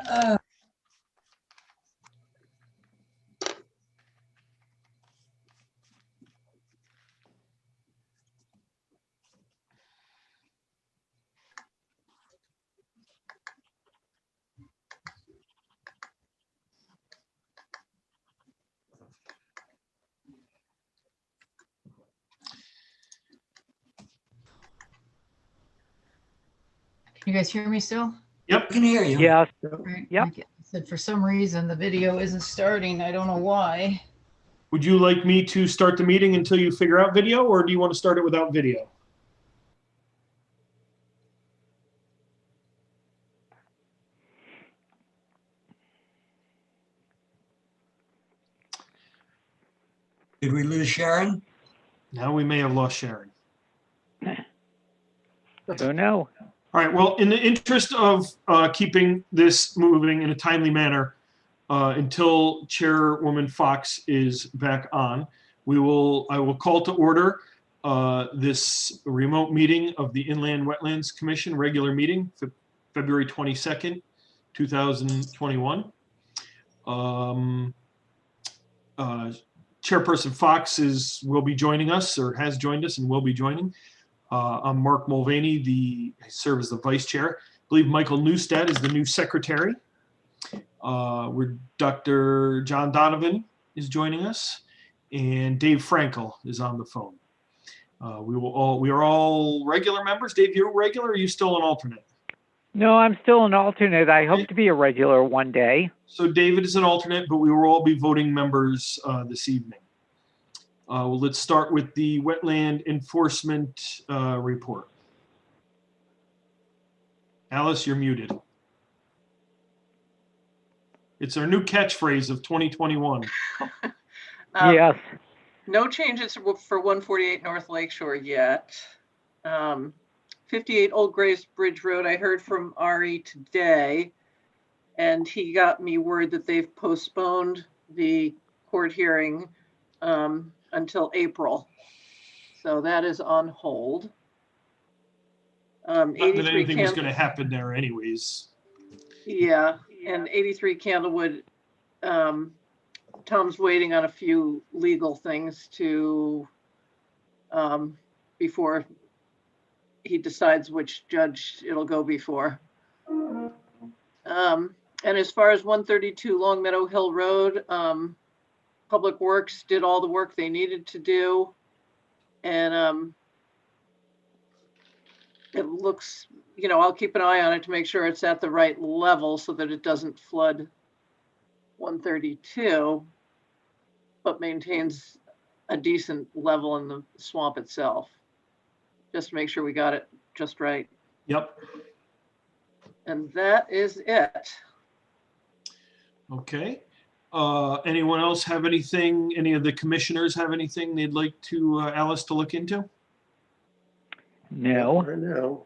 Uh, Can you guys hear me still? Yep. I can hear you. Yes. Right. Yep. Okay. Said for some reason the video isn't starting. I don't know why. Would you like me to start the meeting until you figure out video, or do you want to start it without video? Did we lose Sharon? Now we may have lost Sharon. Don't know. All right, well, in the interest of keeping this moving in a timely manner until Chairwoman Fox is back on, I will call to order this remote meeting of the Inland Wetlands Commission regular meeting, February 22nd, 2021. Chairperson Fox will be joining us, or has joined us and will be joining. I'm Mark Mulvaney, I serve as the vice chair. I believe Michael Newstead is the new secretary. Dr. John Donovan is joining us, and Dave Frankel is on the phone. We are all regular members. Dave, you're regular, or are you still an alternate? No, I'm still an alternate. I hope to be a regular one day. So David is an alternate, but we will all be voting members this evening. Well, let's start with the wetland enforcement report. Alice, you're muted. It's our new catchphrase of 2021. Yes. No changes for 148 North Lakeshore yet. 58 Old Graves Bridge Road, I heard from Ari today, and he got me word that they've postponed the court hearing until April. So that is on hold. Not that anything was going to happen there anyways. Yeah, and 83 Candlewood, Tom's waiting on a few legal things to before he decides which judge it'll go before. And as far as 132 Long Meadow Hill Road, Public Works did all the work they needed to do, and it looks, I'll keep an eye on it to make sure it's at the right level so that it doesn't flood 132, but maintains a decent level in the swamp itself. Just to make sure we got it just right. Yep. And that is it. Okay. Anyone else have anything, any of the commissioners have anything they'd like to Alice to look into? No. No.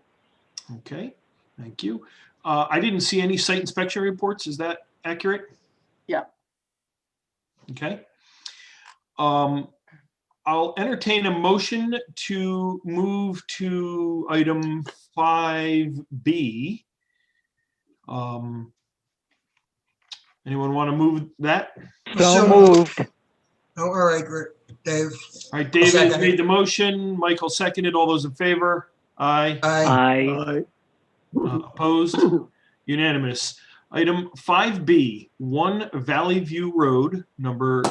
Okay, thank you. I didn't see any site inspection reports. Is that accurate? Yeah. Okay. I'll entertain a motion to move to item 5B. Anyone want to move that? So moved. Oh, all right, Dave. All right, David has Second. made the motion. Michael seconded. All those in favor? Aye. Aye. Opposed? Unanimous. Item 5B, 1 Valley View Road, number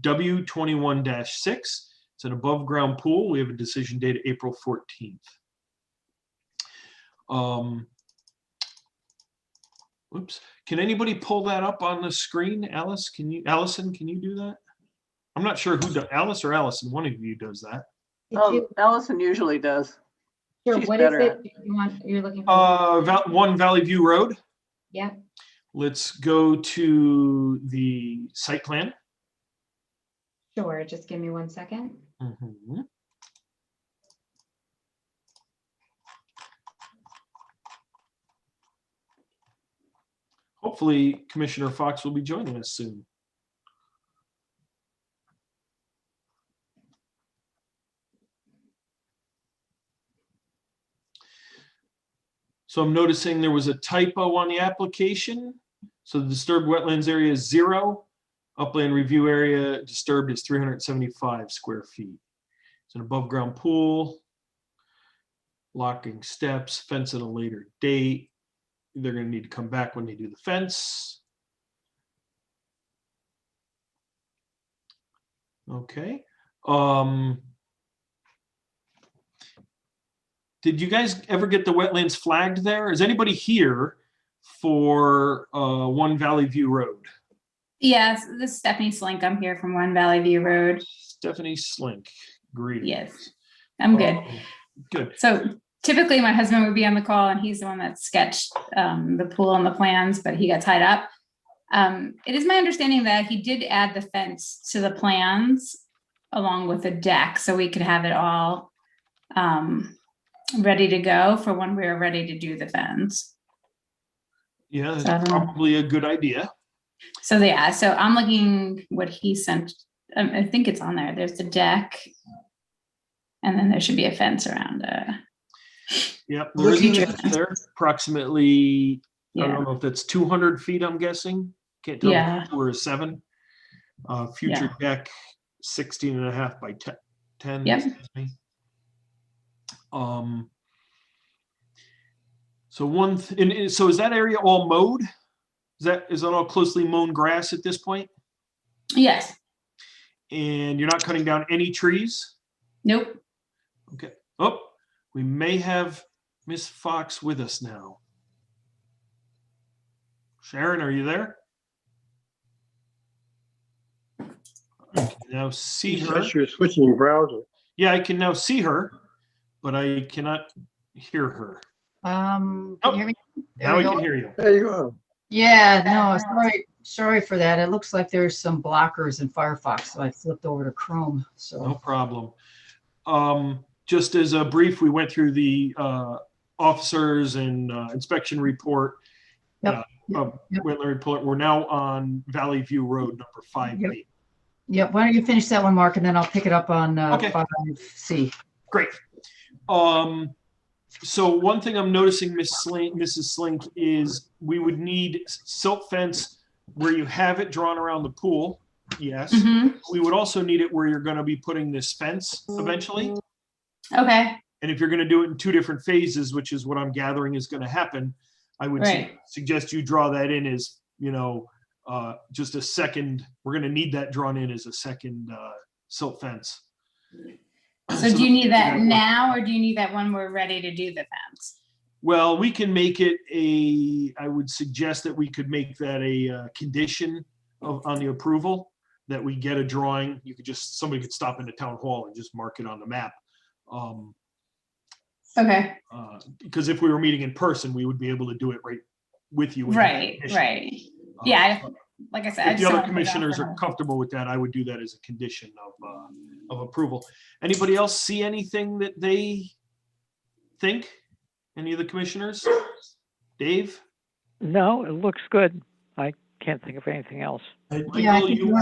W21-6. It's an above ground pool. We have a decision dated April 14th. Oops. Can anybody pull that up on the screen? Allison, can you do that? I'm not sure who does, Alice or Allison, one of you does that. Allison usually does. Sure. She's What is better it at you're looking for? 1 Valley View Road. Yeah. Let's go to the site plan. Sure. Just give me 1 second. Mhm. Hopefully, Commissioner Fox will be joining us soon. So I'm noticing there was a typo on the application. So the disturbed wetlands area is 0. Upland review area disturbed is 375 square feet. It's an above ground pool. Locking steps, fence at a later date. They're going to need to come back when they do the fence. Okay. Did you guys ever get the wetlands flagged there? Is anybody here for One Valley View Road? Yes, this is Stephanie Slink. I'm here from One Valley View Road. Stephanie Slink, greetings. Yes, I'm good. Good. So typically my husband would be on the call and he's the one that sketched the pool and the plans, but he got tied up. It is my understanding that he did add the fence to the plans along with the deck, so we could have it all ready to go for when we were ready to do the fence. Yeah, So I that's don't know. probably a good idea. So yeah, so I'm looking what he sent. I think it's on there. There's the deck, and then there should be a fence around. Yep, there is a Looking fence there, approximately, I Yeah, don't know if that's 200 feet, I'm guessing. Can't tell Yeah. if we're 7. Future deck, 16 and a half by 10. Yep. Excuse me. So is that area all mowed? Is that all closely mown grass at this point? yes. And you're not cutting down any trees? Nope. Okay. Oh, we may have Miss Fox with us now. Sharon, are you there? I can now see her. You're switching browser. Yeah, I can now see her, but I cannot hear her. Can Oh, you hear me? There Now we I go. can hear you. There you go. Yeah, no, sorry for that. It looks like there's some blockers in Firefox, so I flipped over to Chrome. No So, problem. Just as a brief, we went through the officers and inspection report. Yep, Wetland report. We're now on Valley View Road, number 5B. yep. Why don't you finish that one, Mark, and then I'll pick it up on Okay. 5C. Great. So one thing I'm noticing, Mrs. Slink, is we would need silt fence where you have it drawn around the pool. Yes. Mhm. We would also need it where you're going to be putting this fence eventually. Okay. And if you're going to do it in 2 different phases, which is what I'm gathering is going to happen, I would Right. suggest you draw that in as, just a second. We're going to need that drawn in as a second silt fence. So do you need that now, or do you need that when we're ready to do the fence? Well, we can make it I would suggest that we could make that a condition on the approval, that we get a drawing. Somebody could stop into town hall and just mark it on the map. Okay. Because if we were meeting in person, we would be able to do it right with you. Right. Right. Yeah. Like I said, I If just the other don't wanna put it off commissioners for are comfortable with that, I would do that as a condition of approval. Anybody else see anything that they think? Any of the commissioners? Dave? No, it looks good. I can't think of anything else. Yeah, I Michael, think you?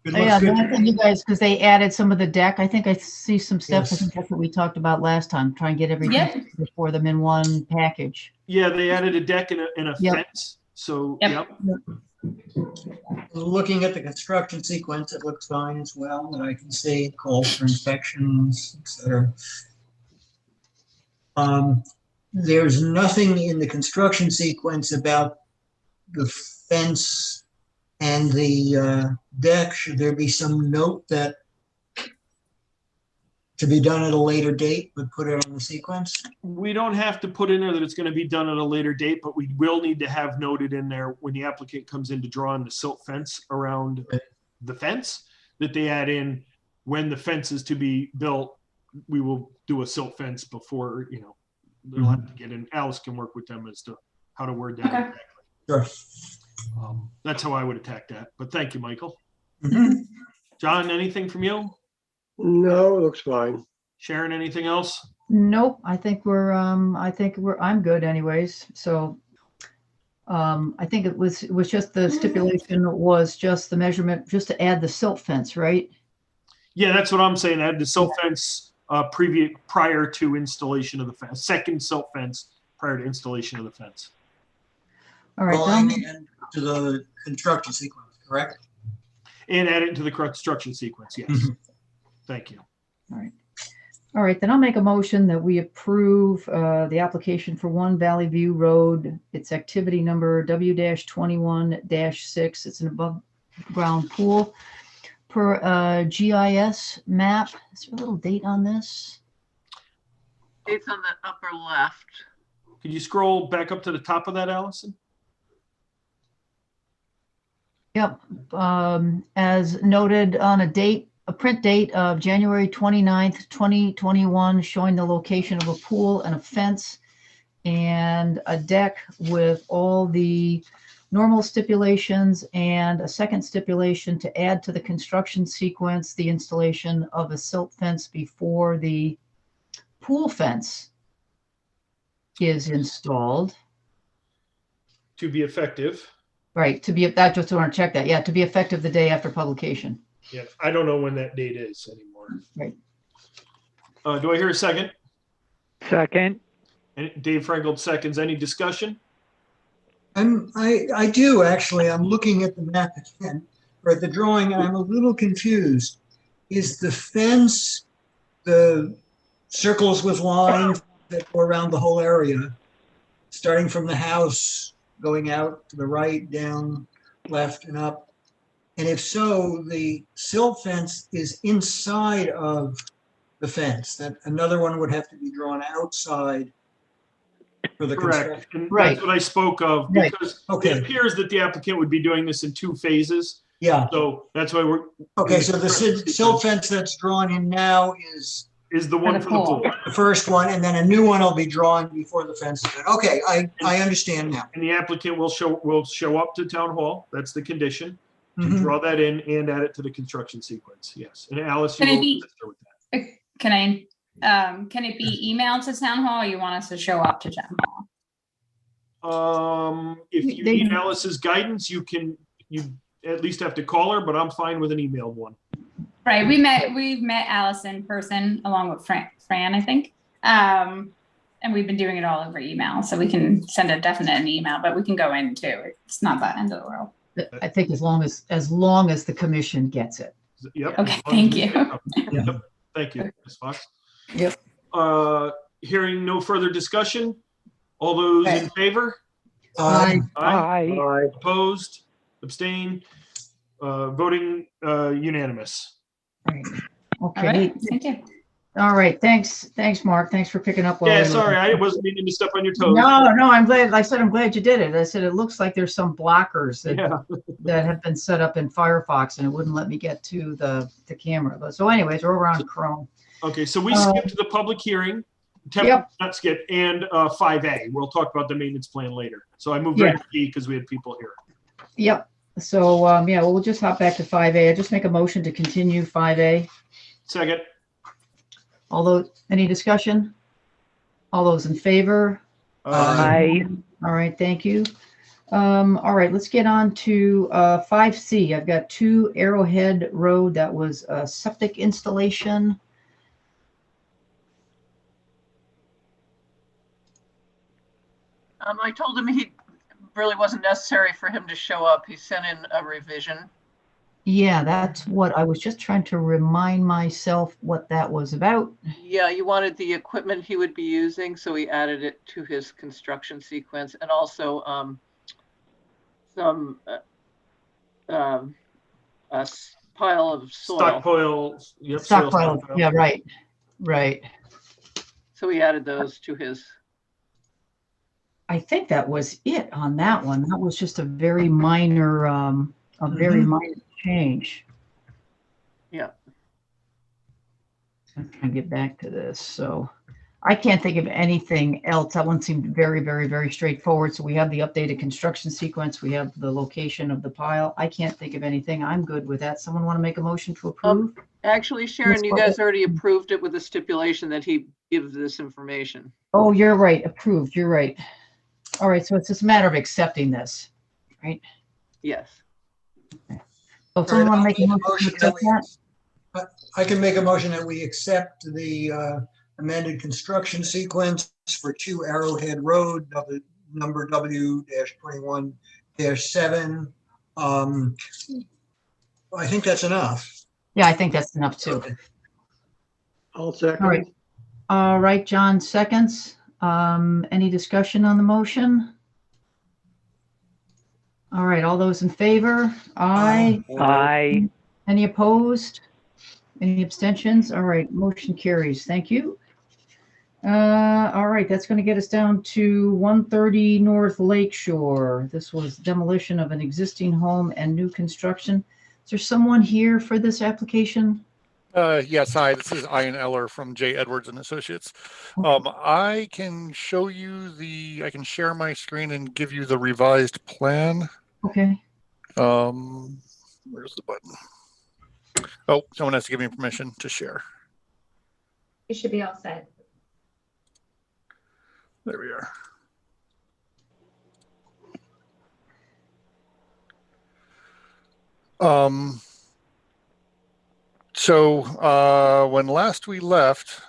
It Yeah, looks the good. only thing you guys, because they added some of the deck. I think I see some steps. I Yes. think that's what we talked about last time. Try and get everything Yep. for them in one package. Yeah, they added a deck and a Yep. fence. So, Yep. Looking at the construction sequence, it looks fine as well, that I can see, calls for inspections, et cetera. There's nothing in the construction sequence about the fence and the deck. Should there be some note that to be done at a later date, but put it on the sequence? We don't have to put in there that it's going to be done at a later date, but we will need to have noted in there when the applicant comes in to draw on the silt fence around the fence, that they add in when the fence is to be built, we will do a silt fence before, they'll have to get in. Alice can work with them as to how to word that. Okay. exactly. Sure. That's how I would attack that. But thank you, Michael. Mhm. John, anything from you? No, it looks fine. Sharon, anything else? Nope, I'm good anyways. So, I think it was just the stipulation was just the measurement, just to add the silt fence, right? Yeah, that's what I'm saying. Add the silt fence prior to installation of the fence, second silt fence prior to installation of the fence. All right, Drawing then, and to the construction sequence, correct? And add it to the construction sequence, yes. Mhm. Thank you. All right, then I'll make a motion that we approve the application for One Valley View Road. It's activity number W-21-6. It's an above-ground pool per GIS map. Is there a little date on this? It's on the upper left. Could you scroll back up to the top of that, Allison? Yep. As noted on a print date of January 29th, 2021, showing the location of a pool and a fence and a deck with all the normal stipulations and a second stipulation to add to the construction sequence, the installation of a silt fence before the pool fence is installed. To be effective. Right, to be, I just want to check that. Yeah, to be effective the day after publication. Yeah, I don't know when that date is anymore. Right. Do I hear a second? Second. And Dave Frankel seconds. Any discussion? I do actually. I'm looking at the map again, or at the drawing, and I'm a little confused. Is the fence the circles with lines that go around the whole area, starting from the house, going out to the right, down, left, and up? And if so, the silt fence is inside of the fence. That another one would have to be drawn outside for the construction. Correct. And Right. that's what I spoke of, Right. because Okay. it appears that the applicant would be doing this in 2 phases. Yeah. So that's why we're, Okay. So the silt fence that's drawn in now is is the one the for the pool. pool. the first one, and then a new one will be drawn before the fence is done. Okay, I understand now. And the applicant will show up to town hall. That's the condition. To Mhm. draw that in and add it to the construction sequence. Yes. And Alice, you Can it will be- assist her with that. Can it be emailed to town hall or you want us to show up to town hall? If you They- need Alice's guidance, you at least have to call her, but I'm fine with an emailed one. Right, we've met Alice in person along with Fran, I think. And we've been doing it all over email, so we can send a definite email, but we can go in too. It's not the end of the world. I think as long as the commission gets it. Yep. Okay, as long as thank we you. get it. Yep. Thank you, Ms. Fox. Yep. Hearing no further discussion, all those in favor? Aye. Aye. Aye. Opposed, abstain, voting unanimous. Right. All Okay. right, thank you. All right. Thanks, Mark. Thanks for picking up. while Yeah, we were- sorry, I wasn't meaning to step on your toes. No, I'm glad. I'm glad you did it. I said, it looks like there's some blockers Yeah, that have been set up in Firefox and it wouldn't let me get to the camera. But so anyways, we're over on Chrome. okay, so we skipped the public hearing, Yep. not skip, and 5A. We'll talk about the maintenance plan later. So I moved right to B because we had people here. Yep. So, yeah, we'll just hop back to 5A. I just make a motion to continue 5A. Second, Although, any discussion? All those in favor? Aye. All right, thank you. All right, let's get on to 5C. I've got 2 Arrowhead Road. That was a septic installation. I told him he really wasn't necessary for him to show up. He sent in a revision. Yeah, that's what I was just trying to remind myself what that was about. Yeah, you wanted the equipment he would be using, so he added it to his construction sequence, and also some a pile of soil. stockpile, yep. soil Stockpile. Yeah, right. So he added those to his. I think that was it on that one. That was just a very minor, minor change. Yeah. I'm trying to get back to this. So I can't think of anything else. That one seemed very, very, very straightforward. So we have the updated construction sequence. We have the location of the pile. I can't think of anything. I'm good with that. Someone want to make a motion to approve? Actually, Sharon, Yes, you go guys ahead. already approved it with the stipulation that he gives this information. Oh, you're right. Approved. You're right. All right. So it's just a matter of accepting this, right? Yes. So if someone want to make a I'll motion to accept that? I can make a motion that we accept the amended construction sequence for 2 Arrowhead Road, number W-21-6, 7. I think that's enough. Yeah, I think that's enough too. Okay. I'll All right. second. All right, John seconds. Any discussion on the motion? All right, all those in favor? Aye. Aye. Any opposed? Any abstentions? All right, motion carries. Thank you. All right, that's going to get us down to 130 North Lake Shore. This was demolition of an existing home and new construction. Is there someone here for this application? Yes, hi, this is Ian Eller from J. Edwards and Associates. I can show you I can share my screen and give you the revised plan. Okay. Where's the button? Oh, someone has to give me permission to share. You should be all set. There we are. So when last we left,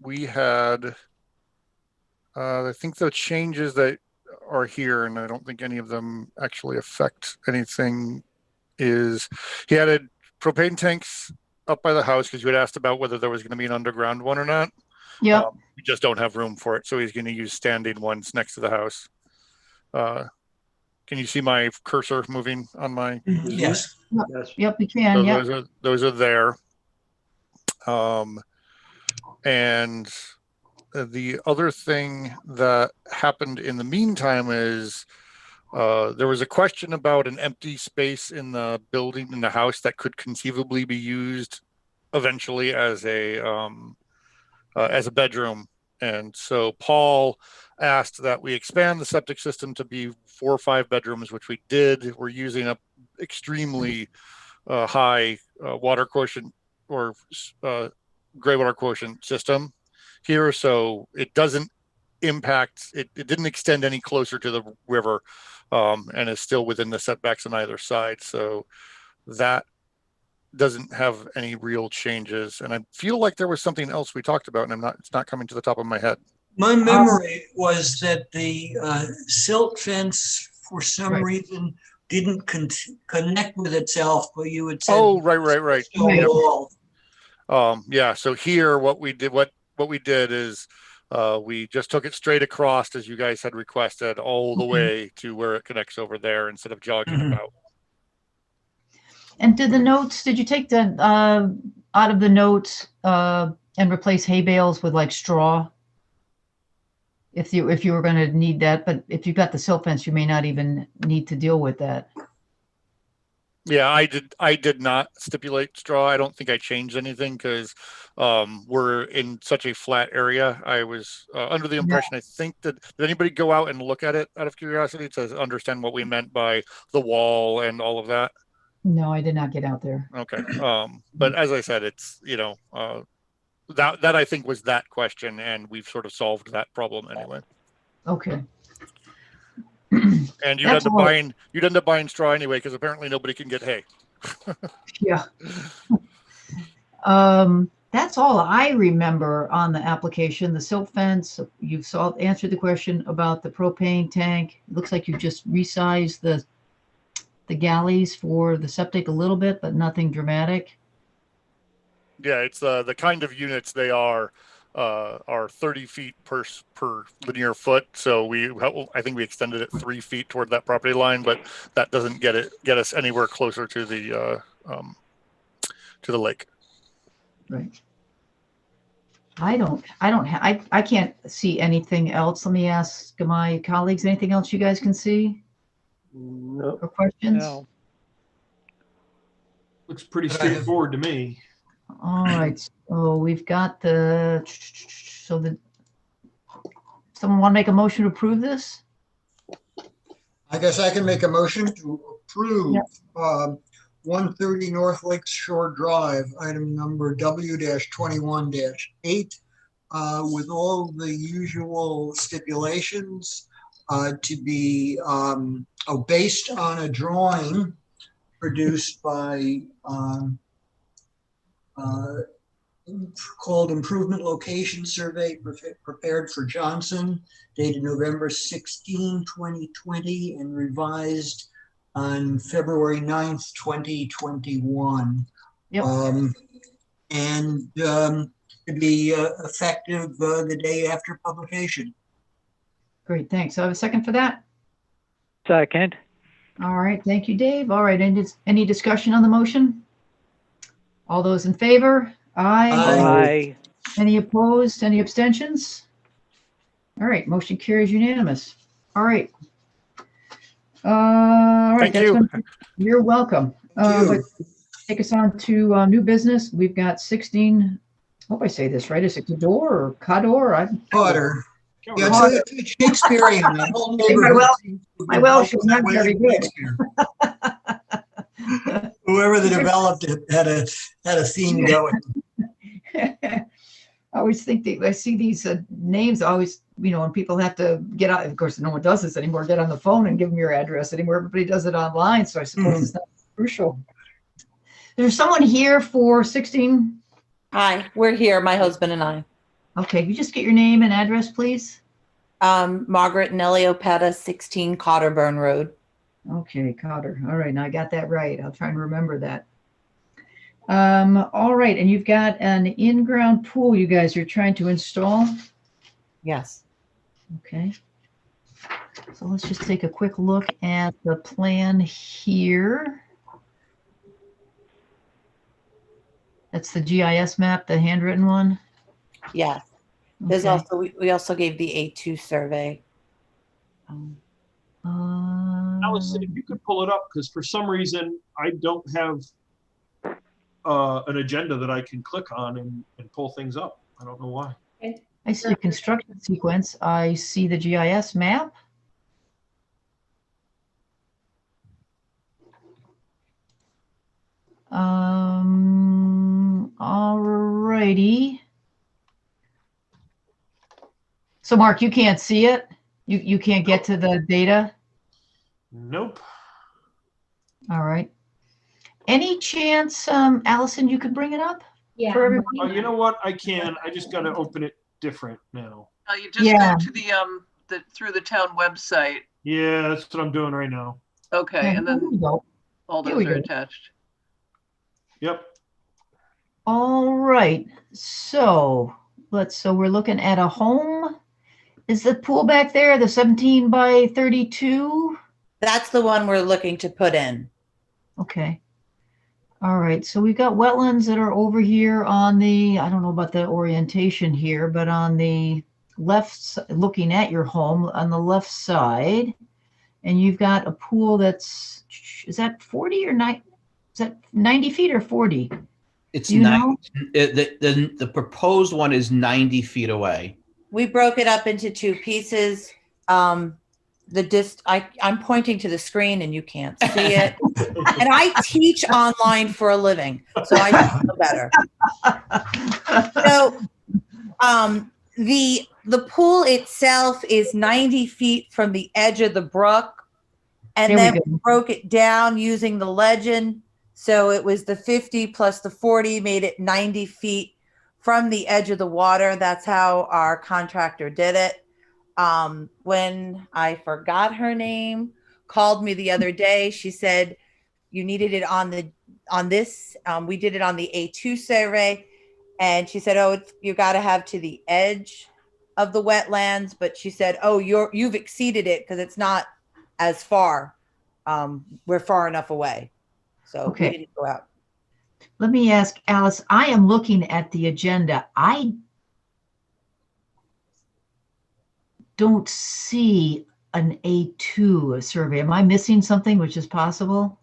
we had, I think the changes that are here, and I don't think any of them actually affect anything, is he added propane tanks up by the house because you had asked about whether there was going to be an underground one or not. Yeah. We just don't have room for it, so he's going to use standing ones next to the house. Can you see my cursor moving on my? Yes. Yes. Yep, we can. So Yep. those are there. And the other thing that happened in the meantime is there was a question about an empty space in the building, in the house, that could conceivably be used eventually as a bedroom. And so Paul asked that we expand the septic system to be 4 or 5 bedrooms, which we did. We're using a extremely high water quotient or gray water quotient system here, so it doesn't impact it. It didn't extend any closer to the river, and is still within the setbacks on either side, so that doesn't have any real changes. And I feel like there was something else we talked about, and it's not coming to the top of my head. My memory was that the silt fence, for some Right. reason, didn't connect with itself, but you had said. Oh, right. Stone Yep. wall. Yeah, so here what we did is we just took it straight across, as you guys had requested, all the way to where it connects over there instead of jogging about. And did you take the out of the notes and replace hay bales with like straw? If you were going to need that, but if you've got the silt fence, you may not even need to deal with that. Yeah, I did not stipulate straw. I don't think I changed anything because we're in such a flat area. I was under the impression, I think did anybody go out and look at it out of curiosity to understand what we meant by the wall and all of that? No, I did not get out there. Okay. But as I said, it's, that I think was that question, and we've sort of solved that problem anyway. Okay. And you'd end up buying straw anyway, because apparently nobody can get hay. Yeah. That's all I remember on the application. The silt fence, you've answered the question about the propane tank. It looks like you just resized the galleys for the septic a little bit, but nothing dramatic. Yeah, it's the kind of units they are 30 feet per linear foot. So I think we extended it 3 feet toward that property line, but that doesn't get us anywhere closer to the lake. Right. I can't see anything else. Let me ask my colleagues, anything else you guys can see No. or questions? No. Looks pretty straightforward to me. All right, so we've got someone want to make a motion to approve this? I guess I can make a motion to approve Yep. 130 North Lake Shore Drive, item number W-21-8, with all the usual stipulations to be based on a drawing produced by called Improvement Location Survey prepared for Johnson, dated November 16, 2020, and revised on February 9th, 2021. Yep. To be effective the day after publication. Great, thanks. So I have a second for that? Second. All right, thank you, Dave. All right, any discussion on the motion? All those in favor? Aye. Aye. Any opposed? Any abstentions? All right, motion carries unanimous. All right. Thank you. You're welcome. Thank you. Take us on to new business. We've got 16, I hope I say this right. Is it Cador or Cador? Potter. Yeah, it's Shakespearean. That whole neighborhood. My Welsh is not very good. Whoever the developed it had a theme going. I always think I see these names always, when people have to get out, of course, no one does this anymore, get on the phone and give them your address anymore. Everybody does it online. So I suppose it's not crucial. There's someone here for 16. Hi, we're here, my husband and I. Okay, you just get your name and address, please. Margaret Nellie Opeta, 16 Cotterburn Road. Okay, Cotter. All right, now I got that right. I'll try and remember that. All right, and you've got an in-ground pool you guys are trying to install? Yes. Okay. So let's just take a quick look at the plan here. That's the GIS map, the handwritten one? Yes. There's Okay. also, we also gave the A2 survey. Allison, if you could pull it up, because for some reason I don't have an agenda that I can click on and pull things up. I don't know why. I see a construction sequence. I see the GIS map. All righty. So Mark, you can't see it? You can't get to the data? Nope. All right. Any chance, Allison, you could bring it up? Yeah. For everybody? You know what? I can. I just got to open it different now. You just Yeah. go to the through the town website. Yeah, that's what I'm doing right now. Okay, Yeah, and here we then go. all Here those we are go. attached. Yep. All right. So we're looking at a home. Is the pool back there the 17 by 32? That's the one we're looking to put in. Okay. All right. So we've got wetlands that are over here on the, I don't know about the orientation here, but on the left, looking at your home on the left side, and you've got a pool that's, is that 40 or 9? Is that 90 feet or 40? It's Do you know? the proposed one is 90 feet away. We broke it up into two pieces. I'm pointing to the screen and you can't see it. And I teach online for a living, so I should know better. So the pool itself is 90 feet from the edge of the brook. And There we then go. we broke it down using the legend. So it was the 50 plus the 40 made it 90 feet from the edge of the water. That's how our contractor did it. When I forgot her name, called me the other day, she said, you needed it on this. We did it on the A2 survey. And she said, oh, you got to have to the edge of the wetlands. But she said, oh, you've exceeded it because it's not as far. We're far enough away. So Okay. we didn't go out. Let me ask Alice, I am looking at the agenda. I don't see an A2 survey. Am I missing something, which is possible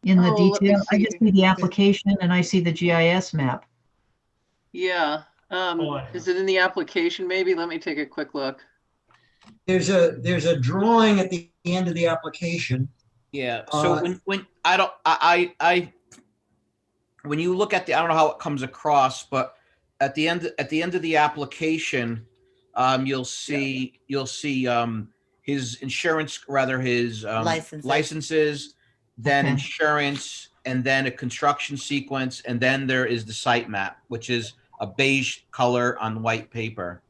in the Oh, let me detail? I see. just see the application and I see the GIS map. Yeah. Is it in the application maybe? Let me take a quick look. There's a drawing at the end of the application. Yeah. So when you look at I don't know how it comes across, but at the end of the application, you'll see his insurance, rather his licenses, then Okay. insurance, and then a construction sequence, and then there is the site map, which is a beige color on white paper.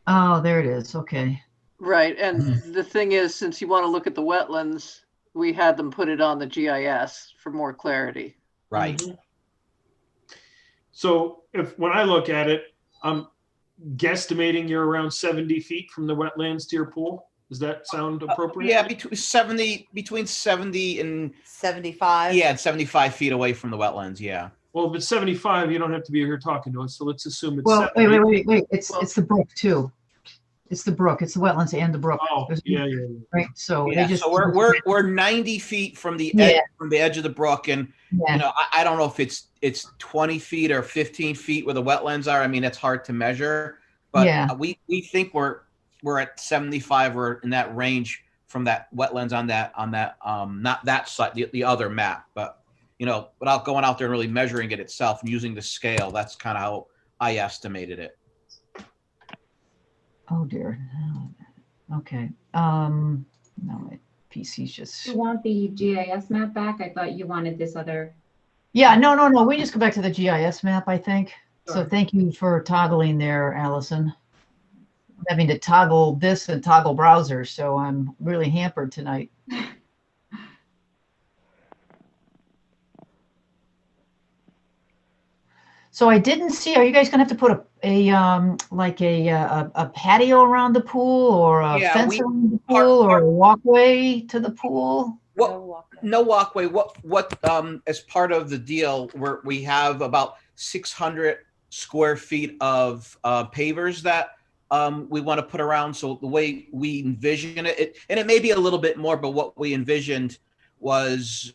Oh, there it is. Okay. Right, and the thing is, since you want to look at the wetlands, we had them put it on the GIS for more clarity. Right. Mhm. So when I look at it, I'm guesstimating you're around 70 feet from the wetlands to your pool. Does that sound appropriate? Yeah, between 70 and 75. yeah, and 75 feet away from the wetlands. Yeah. Well, if it's 75, you don't have to be here talking to us. So let's assume it's Well, 70. wait. It's the brook too. It's the brook. It's the wetlands and the brook. Oh, There's- yeah. Right. So Yeah, they just. so we're 90 feet from the edge of the brook, and Yeah. you know I don't know if it's 20 feet or 15 feet where the wetlands are. I mean, it's hard to measure, but Yeah. we think we're at 75 or in that range from that wetlands on that not that side, the other map, but you know, without going out there and really measuring it itself and using the scale, that's kind of how I estimated it. Oh dear. Okay. No, my PC's just. You want the GIS map back? I thought you wanted this other. Yeah. No. We just go back to the GIS map, I think. So Sure. thank you for toggling there, Allison. I'm having to toggle this and toggle browsers, so I'm really hampered tonight. So I didn't see, are you guys gonna have to put a patio around the pool or a Yeah, fence around the pool or a walkway to the pool? No walkway. What as part of the deal, we have about 600 square feet of pavers that we want to put around. So the way we envision it, and it may be a little bit more, but what we envisioned was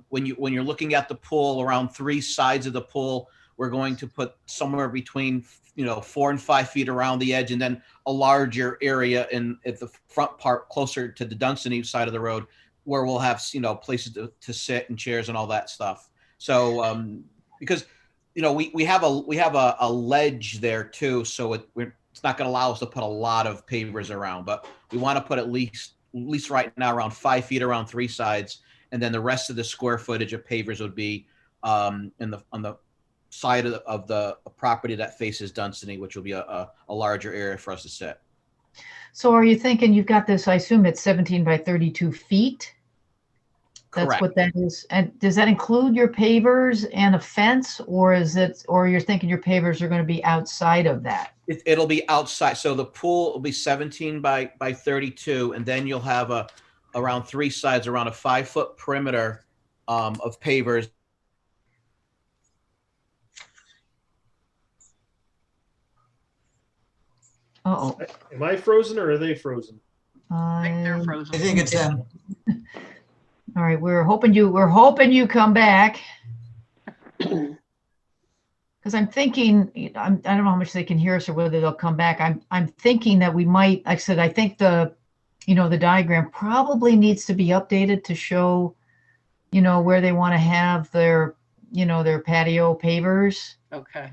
when you're looking at the pool, around 3 sides of the pool, we're going to put somewhere between 4 and 5 feet around the edge, and then a larger area at the front part closer to the Dunsany side of the road, where we'll have places to sit and chairs and all that stuff. So because we have a ledge there too, so it's not going to allow us to put a lot of pavers around, but we want to put at least right now around 5 feet around 3 sides, and then the rest of the square footage of pavers would be on the side of the property that faces Dunsany, which will be a larger area for us to sit. So are you thinking you've got this, I assume it's 17 by 32 feet? That's Correct. what that is. And does that include your pavers and a fence, or you're thinking your pavers are going to be outside of that? It'll be outside. So the pool will be 17 by 32, and then you'll have around 3 sides, around a 5-foot perimeter of pavers. Uh-oh. Am I frozen or are they frozen? I think they're frozen. I think it's them. All right, we're hoping you come back. Because I'm thinking, I don't know how much they can hear us or whether they'll come back. I'm thinking that we might, like I said, I think the diagram probably needs to be updated to show, where they want to have their patio pavers, Okay.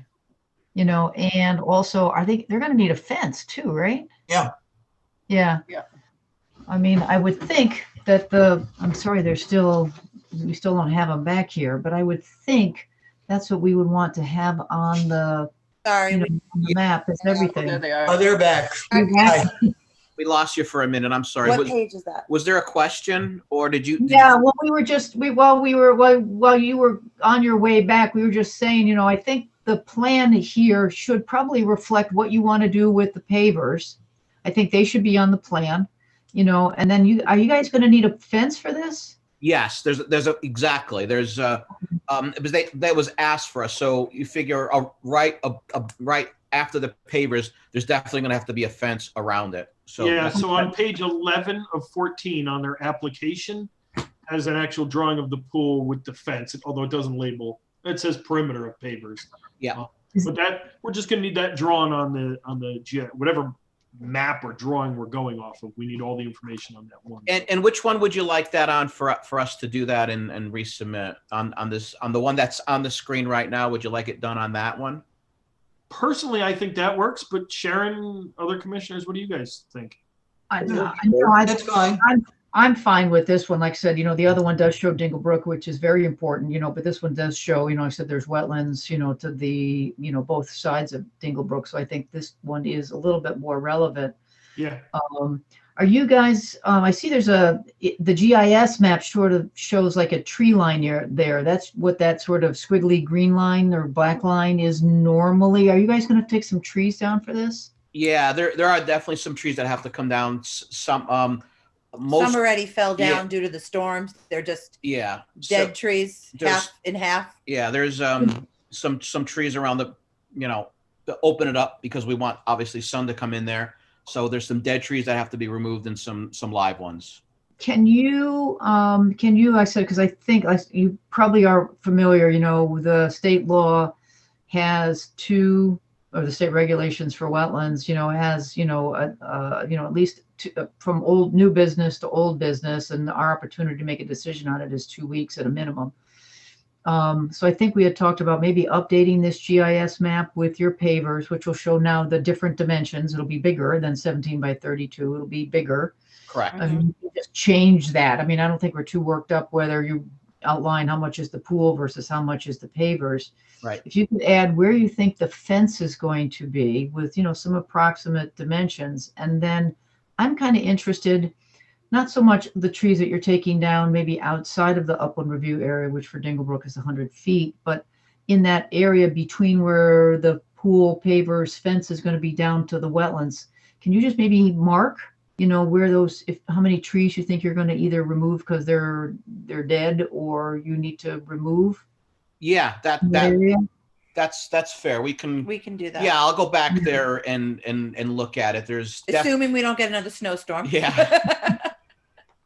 and also they're going to need a fence too, right? Yeah. Yeah. Yeah. I mean, I would think that I'm sorry, we still don't have them back here, but I would think that's what we would want to have on the, Sorry. on the map is everything. There they Oh, are. they're back. Yeah, We lost you for a minute. I'm sorry. What page is that? Was there a question, or did you? well, while you were on your way back, we were just saying, I think the plan here should probably reflect what you want to do with the pavers. I think they should be on the plan, and then are you guys going to need a fence for this? Yes, there's exactly. There's because that was asked for us. So you figure right after the pavers, there's definitely going to have to be a fence around it. So Yeah, so on page 11 of 14 on their application has an actual drawing of the pool with the fence, although it doesn't label. It says perimeter of pavers. Yeah. But that we're just going to need that drawn on the whatever map or drawing we're going off of. We need all the information on that one. And which one would you like that on for us to do that and resubmit on the one that's on the screen right now? Would you like it done on that one? Personally, I think that works, but Sharon, other commissioners, what do you guys think? That's fine. I'm fine with this one. Like I said, the other one does show Dingle Brook, which is very important, but this one does show, I said there's wetlands, to the, both sides of Dingle Brook. So I think this one is a little bit more relevant. Yeah. Are you guys, I see there's the GIS map sort of shows like a tree line there. That's what that sort of squiggly green line or black line is normally. Are you guys going to take some trees down for this? Yeah, there are definitely some trees that have to come down. Some Some already fell down due to the storms. They're just yeah dead trees, half in half. Yeah, there's some trees around the to open it up because we want obviously sun to come in there. So there's some dead trees that have to be removed and some live ones. Can you, I said, because I think you probably are familiar, the state law has or the state regulations for wetlands, has, at least from new business to old business, and our opportunity to make a decision on it is 2 weeks at a minimum. So I think we had talked about maybe updating this GIS map with your pavers, which will show now the different dimensions. It'll be bigger than 17 by 32. It'll be bigger. Correct. I mean, you just change that. I mean, I don't think we're too worked up whether you outline how much is the pool versus how much is the pavers. Right. If you could add where you think the fence is going to be with, some approximate dimensions. And then I'm kind of interested, not so much the trees that you're taking down, maybe outside of the upland review area, which for Dingle Brook is 100 feet, but in that area between where the pool, pavers, fence is going to be down to the wetlands. Can you just maybe mark, where those, how many trees you think you're going to either remove because they're dead or you need to remove? Yeah, that's fair. We can do that. Yeah, I'll go back there and look at it. There's assuming we don't get another snowstorm. Yeah.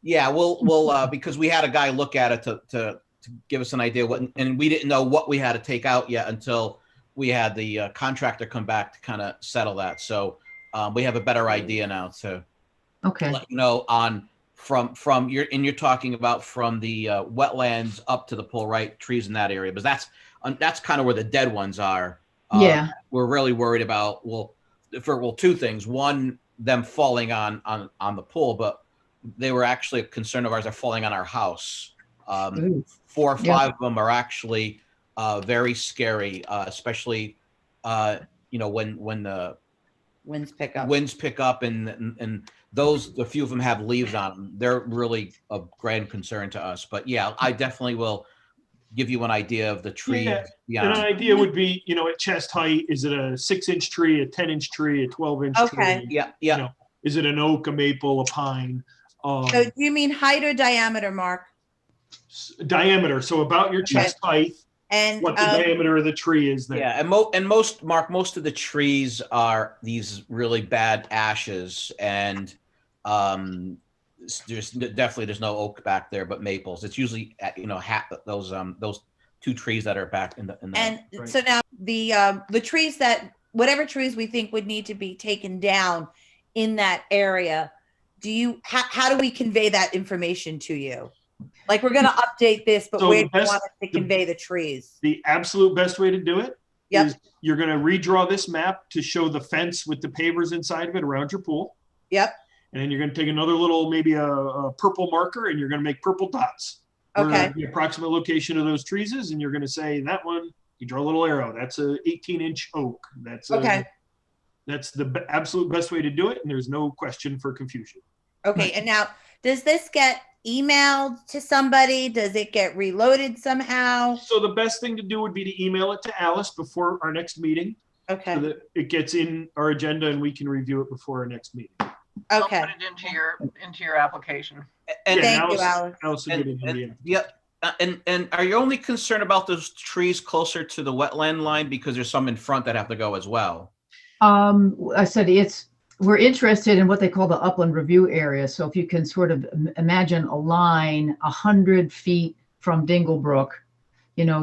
Yeah, we'll because we had a guy look at it to give us an idea and we didn't know what we had to take out yet until we had the contractor come back to kind of settle that. So we have a better idea now to let you know on from you're talking about from the wetlands up to the pool, right? Trees in that area, but that's kind of where the dead ones are. Yeah, we're really worried about two things. One, them falling on the pool, but they were actually a concern of ours. They're falling on our house. 4 or 5 of them are actually very scary, especially when the winds pick up and those, a few of them have leaves on them. They're really a grand concern to us. But yeah, I definitely will give you an idea of the tree. Yeah. And an idea would be, at chest height, is it a 6-inch tree, a 10-inch tree, a 12-inch tree? Yeah. Is it an oak, a maple, a pine? So do you mean height or diameter, Mark? Diameter. So about your chest height and what the diameter of the tree is there. Yeah, and most of the trees are these really bad ashes, and there's no oak back there, but maples. It's usually those 2 trees that are back in the and right. So now the trees whatever trees we think would need to be taken down in that area, how do we convey that information to you? Like, we're going to update this, but where do you want us to convey the trees? The absolute best way to do it is you're going to redraw this map to show the fence with the pavers inside of it around your pool. Yep. And then you're going to take another little, maybe a purple marker, and you're going to make purple dots. Okay. The approximate location of those trees is, and you're going to say that one, you draw a little arrow. That's a 18-inch oak. That's the absolute best way to do it. And there's no question for confusion. Okay. And now, does this get emailed to somebody? Does it get reloaded somehow? So the best thing to do would be to email it to Alice before our next meeting. Okay. So that it gets in our agenda and we can review it before our next meeting. Okay. I'll put it into your application. And thank you, Alice. Alice will get it in the end. Yep. And are you only concerned about those trees closer to the wetland line, because there's some in front that have to go as well? I said we're interested in what they call the upland review area. So if you can sort of imagine a line 100 feet from Dingle Brook,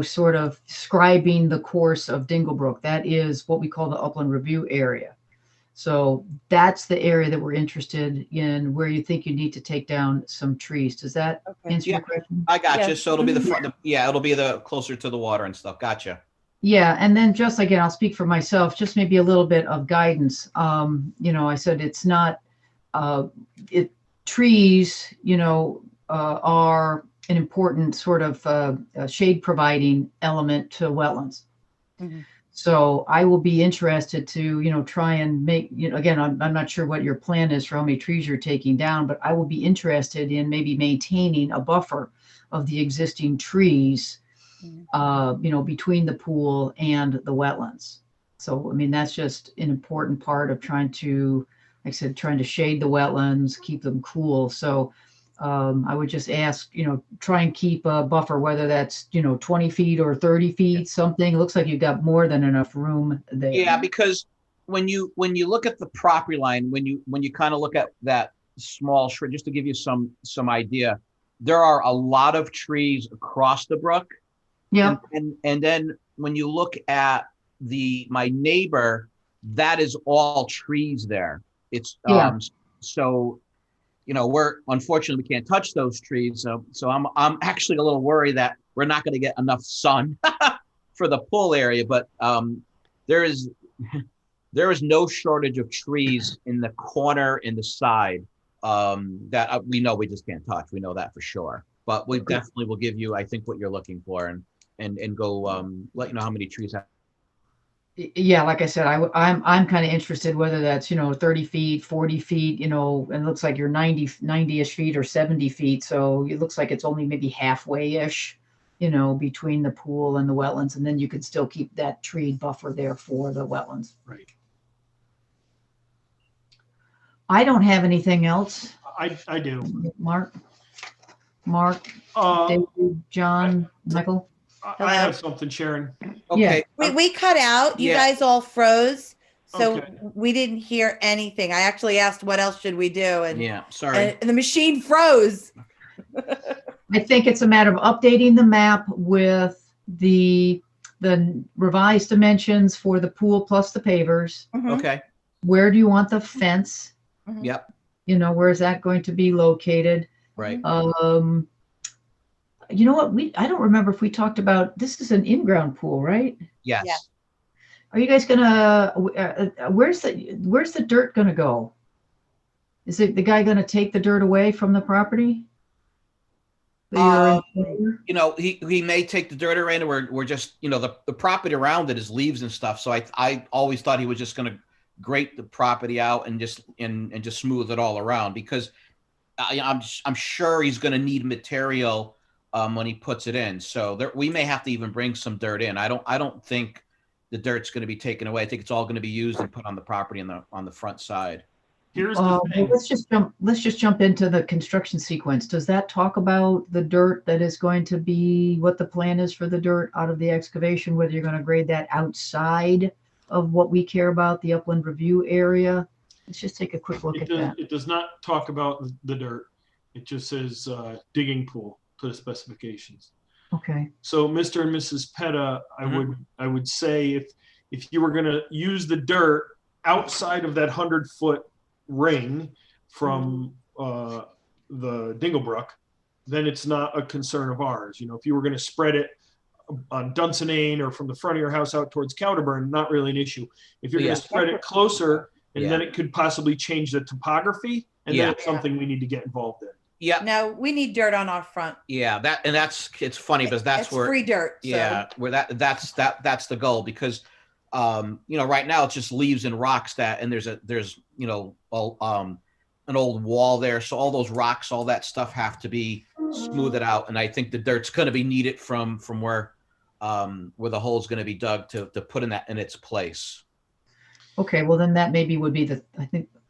sort of scribing the course of Dingle Brook, that is what we call the upland review area. So that's the area that we're interested in, where you think you need to take down some trees. Does that answer your question? I got you. So it'll be the front. It'll be the closer to the water and stuff. Gotcha. Yeah, and then just again, I'll speak for myself, just maybe a little bit of guidance. I said it's not, trees, are an important sort of shade providing element to wetlands. Mhm. So I will be interested to, try and make, again, I'm not sure what your plan is for how many trees you're taking down, but I will be interested in maybe maintaining a buffer of the existing trees, between the pool and the wetlands. So, I mean, that's just an important part of trying to, like I said, trying to shade the wetlands, keep them cool. So I would just ask, try and keep a buffer, whether that's, 20 feet or 30 feet, something. It looks like you've got more than enough room there. Yeah, because when you look at the property line, when you kind of look at that small strip, just to give you some idea, there are a lot of trees across the brook. Yeah. And then when you look at my neighbor, that is all trees there. It's Yeah. So we're unfortunately we can't touch those trees. So I'm actually a little worried that we're not going to get enough sun for the pool area. But there is no shortage of trees in the corner in the side that we know we just can't touch. We know that for sure. But we definitely will give you, I think, what you're looking for, and go let you know how many trees have. Yeah, like I said, I'm kind of interested whether that's 30 feet, 40 feet, and it looks like you're 90-ish feet or 70 feet, so it looks like it's only maybe halfway-ish, between the pool and the wetlands, and then you could still keep that tree buffer there for the wetlands. Right. I don't have anything else. I do. Mark, Uh, David, John, Michael. I have something, Sharon. Okay. We cut out. You Yeah. guys all froze, so Okay. we didn't hear anything. I actually asked, "What else should we do?" And Yeah. Sorry. and the machine froze. I think it's a matter of updating the map with the revised dimensions for the pool plus the pavers. Okay. Where do you want the fence? Yep. Where is that going to be located? Right. You know what? I don't remember if we talked about, this is an in-ground pool, right? Yes. Yeah. Are you guys gonna, where's the dirt gonna go? Is it the guy gonna take the dirt away from the property? He may take the dirt around, or we're just, the property around it is leaves and stuff. So I always thought he was just going to grate the property out and just smooth it all around, because I'm sure he's going to need material when he puts it in. So we may have to even bring some dirt in. I don't think the dirt's going to be taken away. I think it's all going to be used and put on the property on the front side. Here's the thing. Let's just jump into the construction sequence. Does that talk about the dirt that is going to be, what the plan is for the dirt out of the excavation, whether you're going to grade that outside of what we care about, the upland review area? Let's just take a quick look at that. It does not talk about the dirt. It just says digging pool to the specifications. Okay. So Mr. and Mrs. Petta, I would say if you were going to use the dirt outside of that 100-foot ring from the Dinglebrook, then it's not a concern of ours. If you were going to spread it on Dunsinane or from the front of your house out towards Counterburn, not really an issue. If you're going to spread it closer, and then it could possibly change the topography, and then it's something we need to get involved in. Yeah. No, we need dirt on our front. Yeah, it's funny because that's it's where free dirt. So. Yeah, where that's the goal, because right now it's just leaves and rocks and there's an old wall there, so all those rocks, all that stuff have to be smoothed out, and I think the dirt's going to be needed from where the hole's going to be dug to put in its place. Okay, well then that maybe would be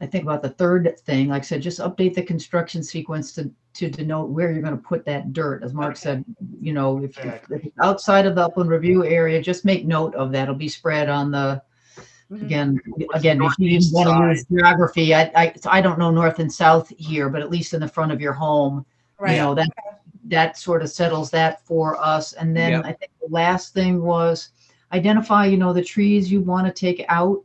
I think about the third thing. Like I said, just update the construction sequence to denote where you're going to put that dirt. As Mark said, if it's outside of the upland review area, just make note of that. It'll be spread on the, again, if you didn't want to use geography, I don't know north and south here, but at least in the front of your home, right. That sort of settles that for us. And then I think the last thing was identify, the trees you want to take out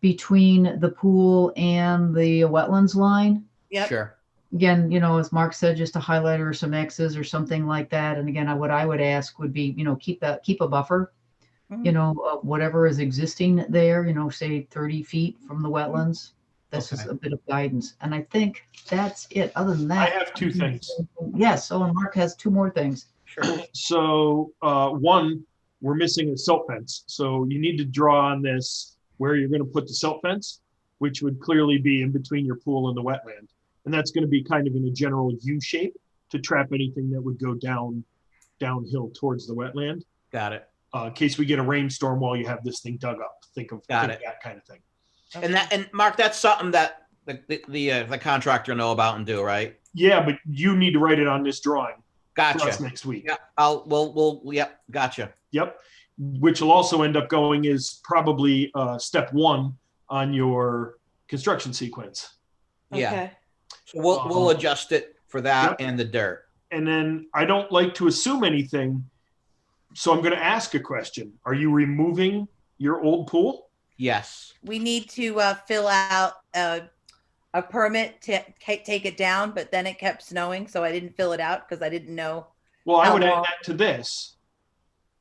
between the pool and the wetlands line. Yep. Sure. Again, as Mark said, just a highlighter or some X's or something like that. And again, what I would ask would be, keep a buffer, whatever is existing there, say 30 feet from the wetlands. this is Okay. a bit of guidance. And I think that's it. Other than I that. have two things. Yes. Oh, and Mark has two more things. Sure. So one, we're missing a silt fence. So you need to draw on this where you're going to put the silt fence, which would clearly be in between your pool and the wetland. And that's going to be kind of in a general U shape to trap anything that would go downhill towards the wetland. Got it. In case we get a rainstorm while you have this thing dug up. Think Got that kind of thing. And Mark, that's something that the contractor know about and do, right? Yeah, but you need to write it on this drawing for us Gotcha. next week. Yeah, yep, gotcha. Yep. Which will also end up going is probably step one on your construction sequence. Yeah. Okay. So we'll adjust it for that Yep. and the dirt. And then I don't like to assume anything, so I'm going to ask a question. Are you removing your old pool? Yes. We need to fill out a permit to take it down, but then it kept snowing, so I didn't fill it out because I didn't know. Well, I How would add long? that to this.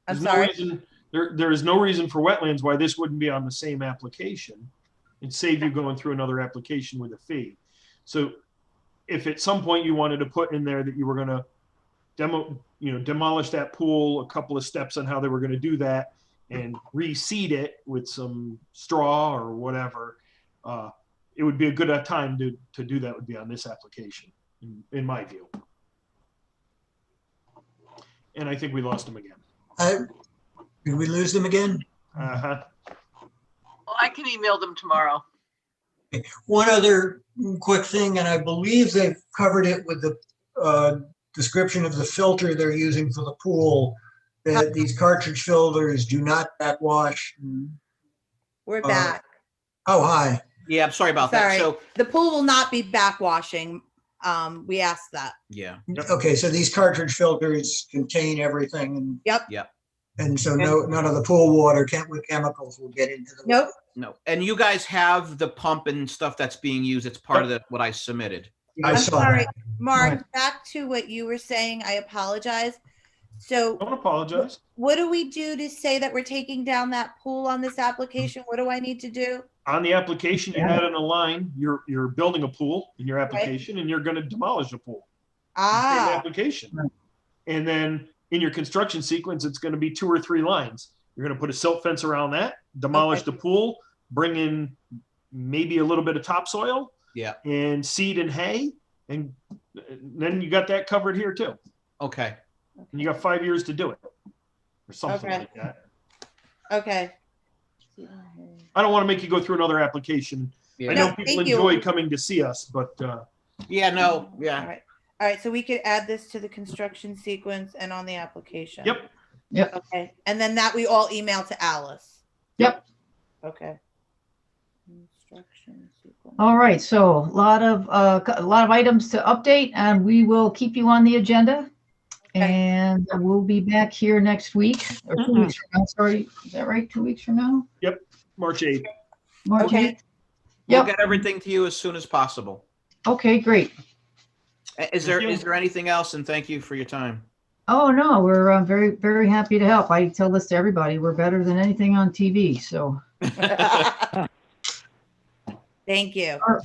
I'm There's no sorry. reason, there is no reason for wetlands why this wouldn't be on the same application and save you going through another application with a fee. So if at some point you wanted to put in there that you were going to demolish that pool, a couple of steps on how they were going to do that, and reseed it with some straw or whatever, it would be a good time to do that would be on this application, in my view. And I think we lost them again. Did we lose them again? Uh-huh. Well, I can email them tomorrow. One other quick thing, and I believe they've covered it with the description of the filter they're using for the pool, that these cartridge filters do not backwash. We're back. Oh, hi. Yeah, I'm sorry about Sorry. that. So The pool will not be backwashing. We asked that. yeah. Okay, so these cartridge filters contain everything, and Yep. and so none of the pool water with chemicals will get into the. Nope. No. And you guys have the pump and stuff that's being used. It's part of what I submitted. I I'm saw sorry, that. Mark, Right. back to what you were saying. I apologize. So Don't apologize. what do we do to say that we're taking down that pool on this application? What do I need to do? On the application, you had in a line, you're building a pool in your application and you're going to demolish a pool. Same Ah, application. Right. And then in your construction sequence, it's going to be 2 or 3 lines. You're going to put a silt fence around that, demolish the pool, bring in maybe a little bit of topsoil Yeah. and seed and hay. And then you got that covered here too. Okay. And you got 5 years to do it or something Okay. like that. okay. I don't want to make you go through another application. Yeah. I know No, people thank you. enjoy coming to see us, but Yeah, no, All yeah. right. All right. So we could add this to the construction sequence and on the application. yep. Okay. And then that we all email to Alice. Yep. Okay. Construction sequence. All right. So a lot of items to update, and we will keep you on the agenda. Okay. And we'll be back here next week or 2 weeks from now. Sorry, is that right? 2 weeks from now? March 8th. March Okay. 8th? We'll Yep. get everything to you as soon as possible. Okay, great. Is Thank you. there anything else? And thank you for your time. Oh, no, we're very, very happy to help. I tell this to everybody. We're better than anything on TV. So, Thank you. all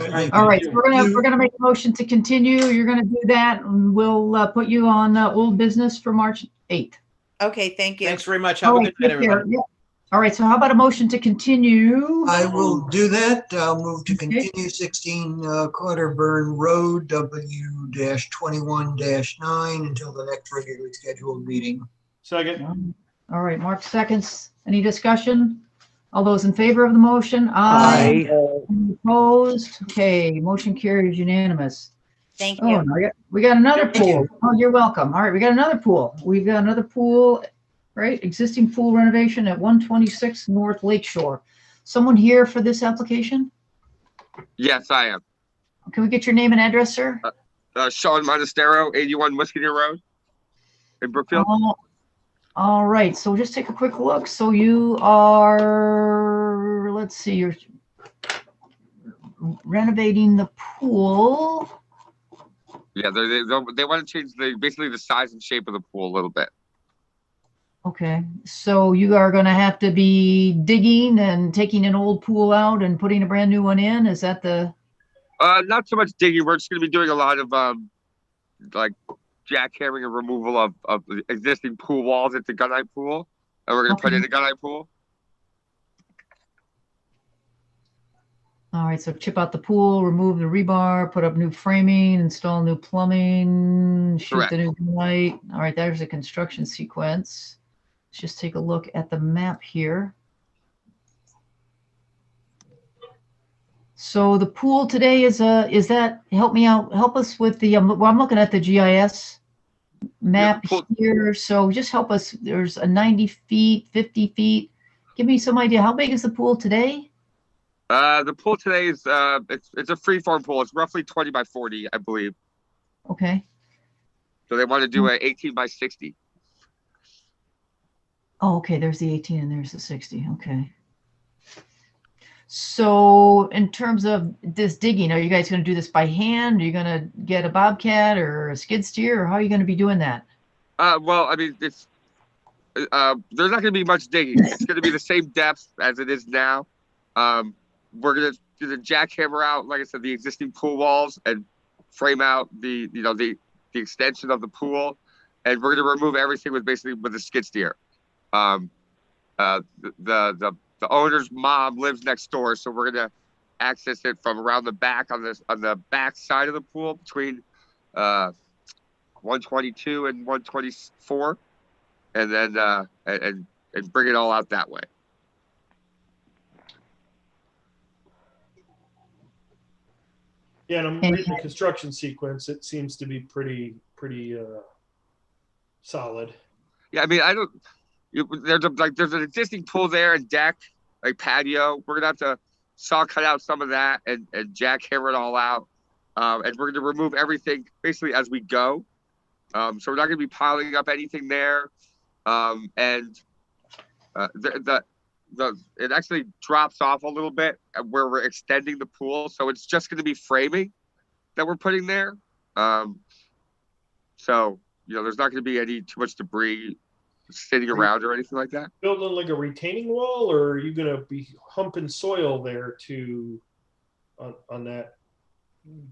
right. So we're gonna make a motion to continue. You're gonna do that, and we'll put you on old business for March 8th. Okay. Thank you. Thanks very much. Have All a right, good night, take care. everybody. Yeah. All right. So how about a motion to continue? I will do that. I'll move to Okay. continue 16 Carterburn Road, W-21-9 until the next regularly scheduled meeting. Second. All right. Mark seconds. Any discussion? All those in favor of the motion? Aye. Any opposed? Okay, motion carries unanimous. Thank Oh, you. no, we got another Thank you. pool. Oh, you're welcome. All right, we got another pool. We've got another pool, right? Existing pool renovation at 126 North Lake Shore. Someone here for this application? Yes, I am. Can we get your name and address, sir? Sean Monastero, 81 Musketeer Road in Brookfield. All right, so just take a quick look. So you are, let's see, you're renovating the pool. Yeah, they want to change basically the size and shape of the pool a little bit. Okay, so you are gonna have to be digging and taking an old pool out and putting a brand new one in? Is that the, Not so much digging. We're just going to be doing a lot of like jackhammering and removal of the existing pool walls at the gunite pool, and we're going to put Okay. in the gunite pool. all right, so chip out the pool, remove the rebar, put up new framing, install new plumbing, shoot Correct. the new light. All right, there's a construction sequence. Let's just take a look at the map here. So the pool today is that, help me out, help us with the, well, I'm looking at the GIS map pool- here. So just help us, there's a 90 feet, 50 feet. Give me some idea. How big is the pool today? The pool today is it's a free-form pool. It's roughly 20 by 40, I believe. Okay. So they want to do an 18 by 60. Oh, okay, there's the 18 and there's the 60. Okay. So in terms of this digging, are you guys going to do this by hand? Are you going to get a bobcat or a skid steer, or how are you going to be doing that? Well, I mean, it's there's not going to be much digging. It's going to be the same depth as it is now. We're going to do the jackhammer out, like I said, the existing pool walls and frame out the extension of the pool, and we're going to remove everything with a skid steer. The owner's mom lives next door, so we're going to access it from around the back on the back side of the pool between 122 and 124, and then and bring it all out that way. Yeah, and I'm reading the construction sequence. It seems to be pretty solid. Yeah, I mean, there's an existing pool there and deck, like patio. We're gonna have to saw cut out some of that and jackhammer it all out, and we're gonna remove everything basically as we go. So we're not gonna be piling up anything there, and it actually drops off a little bit where we're extending the pool, so it's just gonna be framing that we're putting there. So there's not gonna be too much debris sitting around or anything like that. Building like a retaining wall, or are you going to be humping soil there on that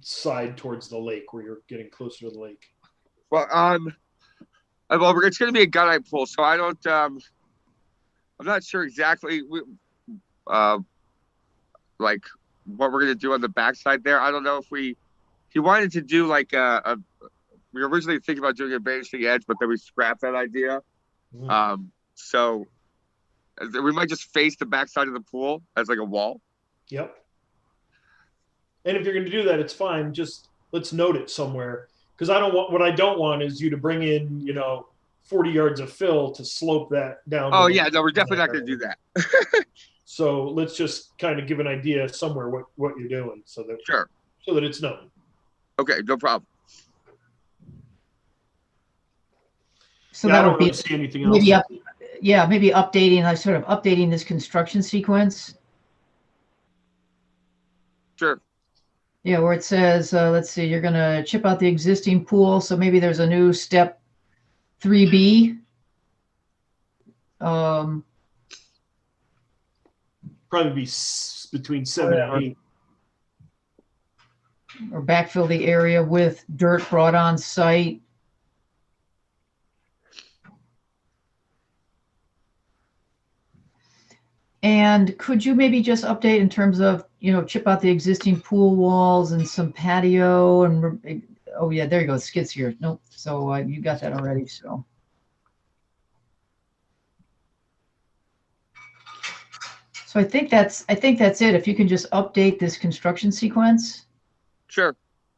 side towards the lake where you're getting closer to the lake? Well, it's going to be a gunite pool, so I don't. I'm not sure exactly like what we're going to do on the backside there. I don't know if he wanted to do like we were originally thinking about doing a vanishing edge, but then we scrapped that idea. So we might just face the backside of the pool as like a wall. Yep. And if you're going to do that, it's fine. Just let's note it somewhere, because what I don't want is you to bring in 40 yards of fill to slope that down. Oh yeah, no, we're definitely not going to do that. So let's just kind of give an idea somewhere what you're doing, so that it's known. Okay, no problem. So yeah, that I would don't be really see anything else. maybe updating this construction sequence. Sure. Yeah, where it says, let's see, you're going to chip out the existing pool. So maybe there's a new step 3B. Probably be between 7 and 8. Or backfill the area with dirt brought on site. And could you maybe just update in terms of, chip out the existing pool walls and some patio and, oh yeah, there you go, skid steer. Nope. So you got that already. So I think that's it. If you can just update this construction sequence. Sure.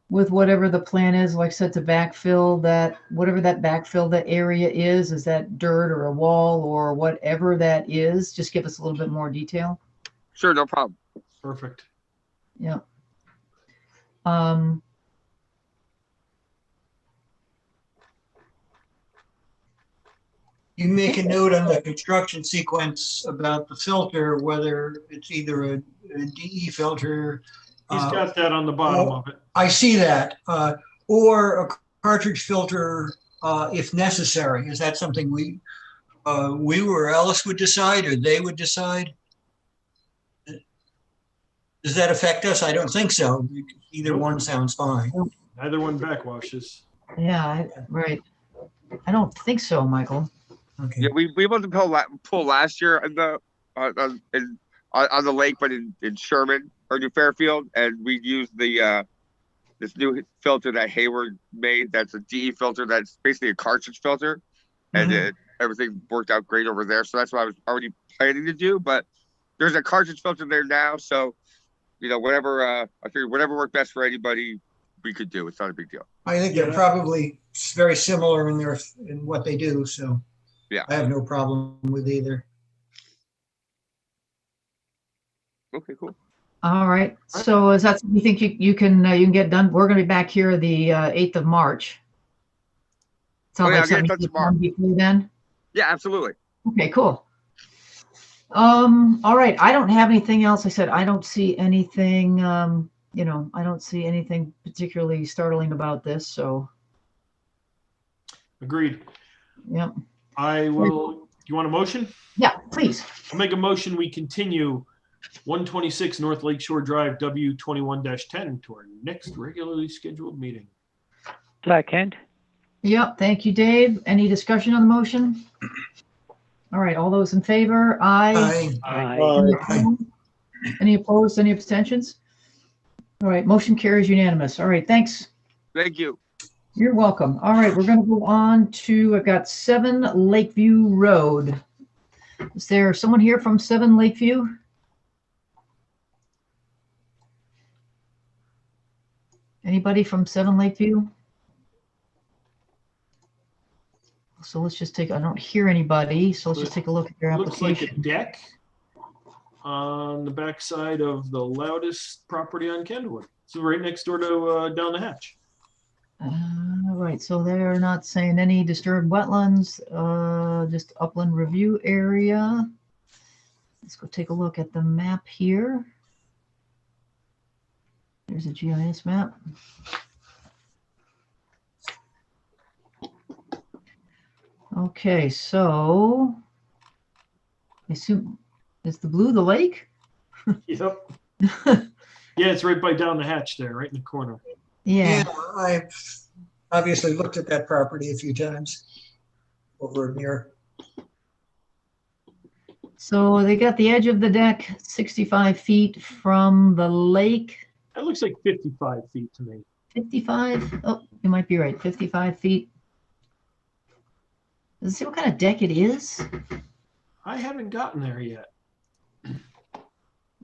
With whatever the plan is, like I said, to backfill that, whatever that backfill that area is that dirt or a wall or whatever that is? Just give us a little bit more detail. Sure, no problem. Perfect. Yeah. You make a note on the construction sequence about the filter, whether it's either a DE filter. He's got that on the bottom of it. I see that. Or a cartridge filter if necessary. Is that something we we or Alice would decide, or they would decide? Does that affect us? I don't think so. Either Nope. one sounds fine. Either one backwashes. Yeah, right. I don't think so, Michael. Okay. Yeah, we went to pull last year on the on the lake, but in Sherman or New Fairfield, and we used the this new filter that Hayward made. That's a DE filter. That's basically a cartridge filter, and everything worked out great over there. So that's what I was already planning to do. But there's a cartridge filter there now, so whatever I figured whatever worked best for anybody, we could do. It's not a big deal. I think they're probably very similar in what they do, so Yeah. I have no problem with either. Okay, cool. All right. So is that something you think you can get done? We're going to be back here the 8th of March. Sounds yeah, like I'll get it something done you tomorrow. can before then. Yeah, absolutely. Okay, cool. All right. I don't have anything else. I said I don't see anything. I don't see anything particularly startling about this. So. Agreed. Yep. I will. You want a motion? Yeah, please. I'll make a motion. We continue 126 North Lakeshore Drive, W21-10 to our next regularly scheduled meeting. Second. Yep. Thank you, Dave. Any discussion on the motion? All right. All those in favor? Aye. Aye. Any opposed? Any abstentions? All right. Motion carries unanimous. All right. Thanks. Thank you. You're welcome. All right. We're going to go on to, I've got 7 Lakeview Road. Is there someone here from 7 Lakeview? Anybody from 7 Lakeview? So let's just take, I don't hear anybody, so let's just take a look at your Looks like a application. deck on the backside of the loudest property on Kenwood. So right next door to down the hatch. All right, so they're not saying any disturbed wetlands, just upland review area. Let's go take a look at the map here. There's a GIS map. Okay, so I assume, is the blue the lake? Yep. Yeah, it's right by down the hatch there, right in the corner. Yeah. I've obviously looked at that property a few times over near. So they got the edge of the deck 65 feet from the lake. That looks like 55 feet to me. 55? Oh, you might be right. 55 feet. Does it say what kind of deck it is? I haven't gotten there yet.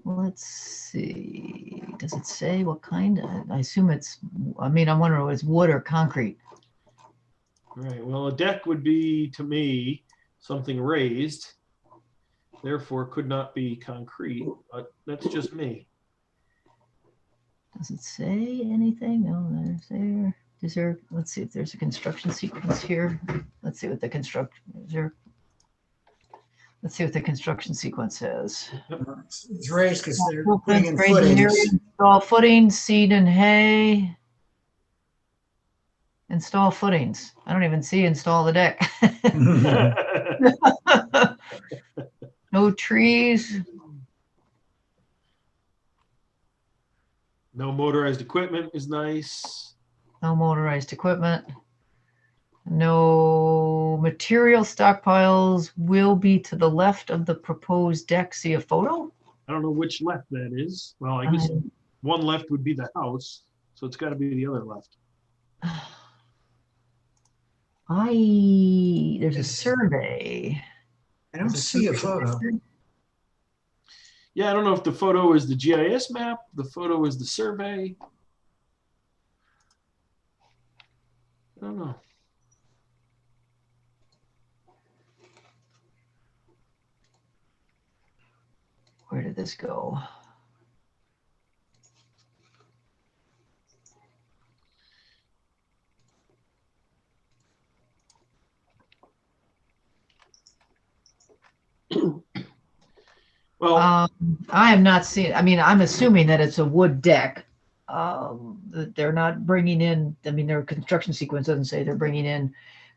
Let's see. Does it say what kind? I assume it's, I'm wondering if it's wood or concrete. Right. Well, a deck would be, to me, something raised. Therefore, could not be concrete. But that's just me. Does it say anything? No, there's there. Is there, let's see if there's a construction sequence here. Let's see what the construction, is there, let's see what the construction sequence says. It's raised because they're putting in Grading area, footings. install footings, seed and hay. Install footings. I don't even see install the deck. No trees. No motorized equipment is nice. No motorized equipment. No material stockpiles will be to the left of the proposed deck. See a photo? I don't know which left that is. Well, I guess one left would be the house, so it's got to be the other left. There's a survey. I don't see a photo. Yeah, I don't know if the photo is the GIS map, the photo is the survey. I don't know. Where did this go? Well, I am not seeing, I'm assuming that it's a wood deck. That they're not bringing in, their construction sequence doesn't say they're bringing in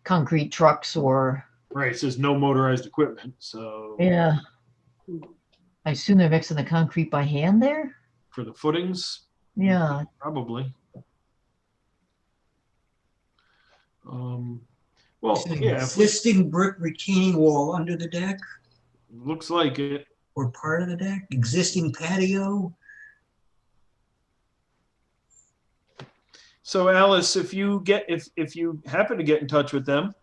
concrete trucks or Right, it says no motorized equipment, so Yeah. I assume they're mixing the concrete by hand there? for the footings, Yeah. probably. Well, It's an yeah, if we, existing brick retaining wall under the deck looks like it. or part of the deck, existing patio. So Alice, if you happen to get in touch with them,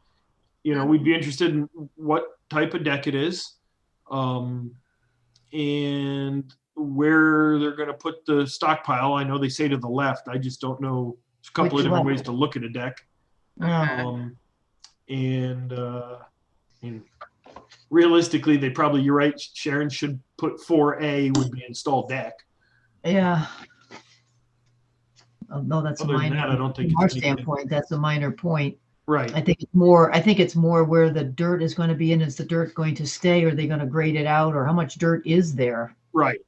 we'd be interested in what type of deck it is, and where they're going to put the stockpile. I know they say to the left. I just don't know. There's a couple Which of different left? ways to look at a deck. Yeah. Realistically, they probably, you're right, Sharon, should put 4A would be installed deck. Yeah. No, that's a Other than minor. that, I don't think From our it's anything. standpoint, that's a minor point. Right. I think it's more where the dirt is going to be, and is the dirt going to stay, or are they going to grade it out, or how much dirt is there? Right.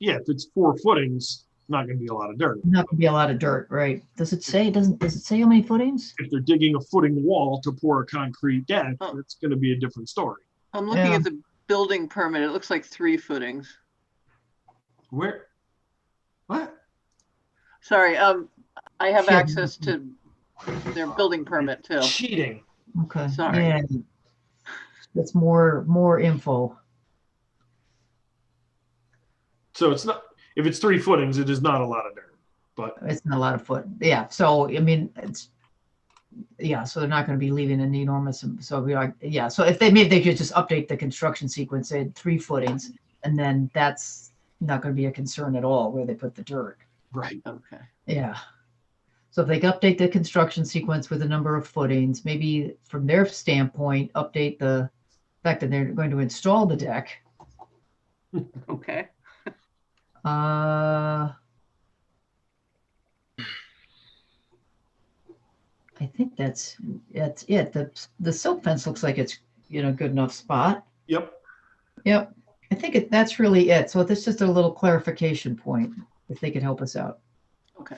Yeah, if it's 4 footings, not going to be a lot of dirt. Not going to be a lot of dirt, right? Does it say how many footings? If they're digging a footing wall to pour a concrete deck, that's going to be a different story. I'm looking Yeah. at the building permit. It looks like 3 footings. Where? What? Sorry, I have Sure. access to their building permit too. Cheating. Okay. Sorry. Yeah. That's more info. So it's not, if it's 3 footings, it is not a lot of dirt. But It's not a lot of foot. Yeah. So I mean, so they're not going to be leaving an enormous. So we are. Yeah. So if they could just update the construction sequence, say 3 footings, and then that's not going to be a concern at all where they put the dirt. right. Okay. Yeah. So if they could update the construction sequence with a number of footings, maybe from their standpoint, update the fact that they're going to install the deck. Okay. I think that's it. The silk fence looks like it's good enough spot. Yep. Yep. I think that's really it. So this is just a little clarification point, if they could help us out. Okay.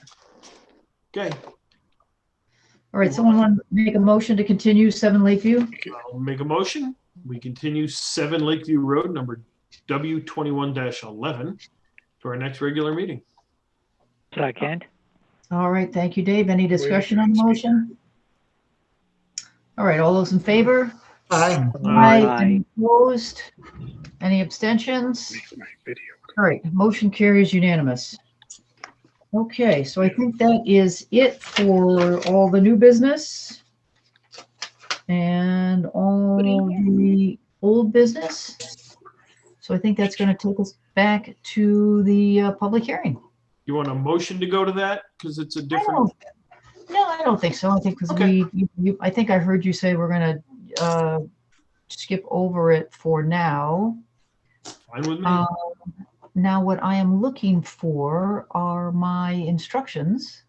Okay. All right. Someone want to make a motion to continue 7 Lakeview? I'll make a motion. We continue 7 Lakeview Road, number W21-11, to our next regular meeting. Second. All right. Thank you, Dave. Any discussion on the motion? All right. All those in favor? Aye. Aye. Any opposed? Any abstentions? All right. Motion carries unanimous. Okay, so I think that is it for all the new business and all the old business. So I think that's going to take us back to the public hearing. You want a motion to go to that? Because it's a different. No, I don't think so. I think because Okay. I think I heard you say we're going to skip over it for now. Fine with me. Now, what I am looking for are my instructions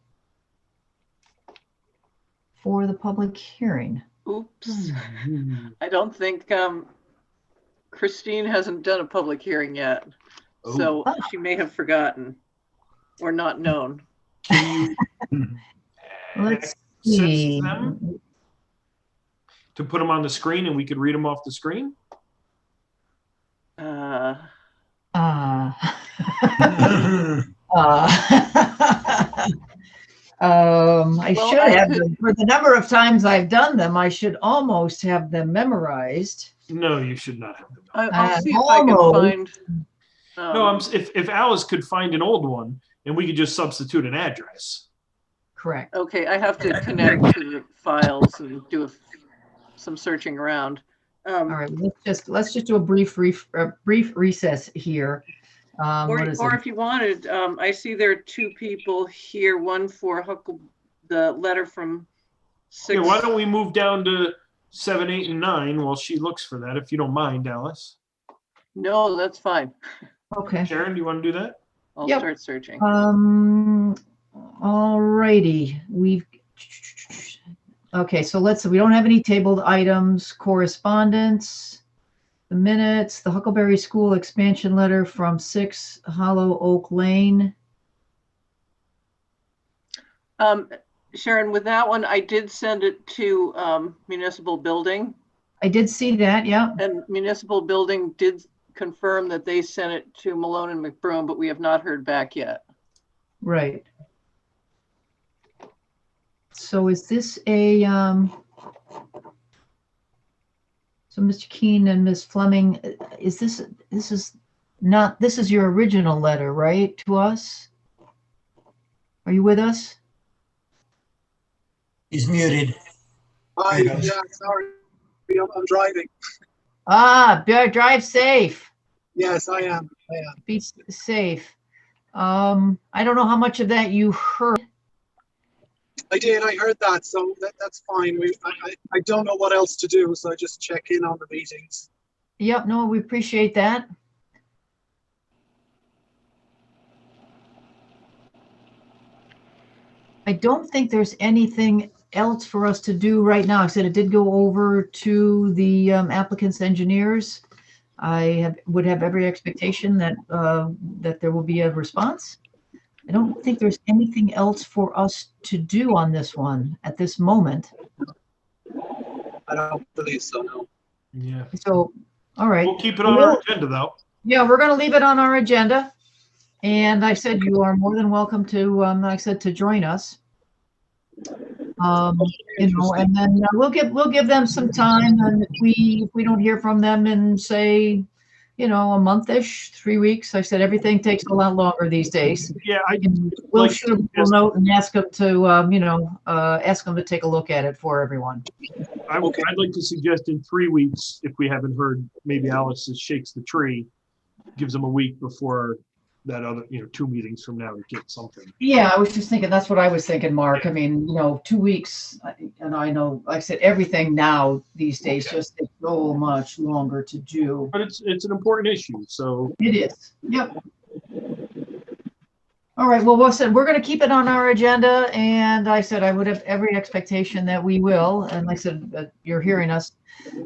for the public hearing. Oops. I don't think Christine hasn't done a public hearing yet. So she may have forgotten or not known. Can you Let's access see. them to put them on the screen and we could read them off the screen? I should have them. For the number of times I've done them, I should almost have them memorized. No, you should not have them. I'll see if I can find. No, if Alice could find an old one and we could just substitute an address. Correct. Okay, I have to connect to the files and do some searching around. All right, let's just do a brief recess here. Or if you wanted, I see there are 2 people here. One for the letter from 6. Yeah, why don't we move down to 7, 8, and 9 while she looks for that, if you don't mind, Alice? No, that's fine. Okay. Sharon, do you want to do that? I'll start searching. All righty. Okay, so we don't have any tabled items, correspondence, the minutes, the Huckleberry School expansion letter from 6 Hollow Oak Lane. Sharon, with that one, I did send it to municipal building. I did see that, yeah. And municipal building did confirm that they sent it to Malone and McBroom, but we have not heard back yet. Right. So is this a, so Mr. Keene and Ms. Fleming, is this is your original letter, right, to us? Are you with us? He's muted. Hi, There he goes. yeah, sorry, I'm driving. Drive safe. Yes, I am. Be safe. I don't know how much of that you heard. I did, I heard that, so that's fine. I don't know what else to do, so I just check in on the meetings. Yep, no, we appreciate that. I don't think there's anything else for us to do right now. I said it did go over to the applicant's engineers. I would have every expectation that that there will be a response. I don't think there's anything else for us to do on this one at this moment. I don't believe so, no. Yeah. So, all right. We'll keep it on our agenda, though. Yeah, we're going to leave it on our agenda. And I said you are more than welcome to, like I said, to join us. You know, and then we'll give them some time, and if we don't hear from them in, say, you know, a month-ish, 3 weeks. I said everything takes a lot longer these days. Yeah, We'll like shoot them a note and ask them to, you know, ask them to take a look at it for everyone. I'd like to suggest in 3 weeks, if we haven't heard, maybe Alice shakes the tree, gives them a week before that other, you know, 2 meetings from now to get something. Yeah, I was just thinking, that's what I was thinking, Mark. I mean, you know, 2 weeks, and I know, like I said, everything now these days just takes so much longer to do. But it's an important issue, so. It is. Yep. All right. Well, we're going to keep it on our agenda, and I said I would have every expectation that we will. And like I said, you're hearing us.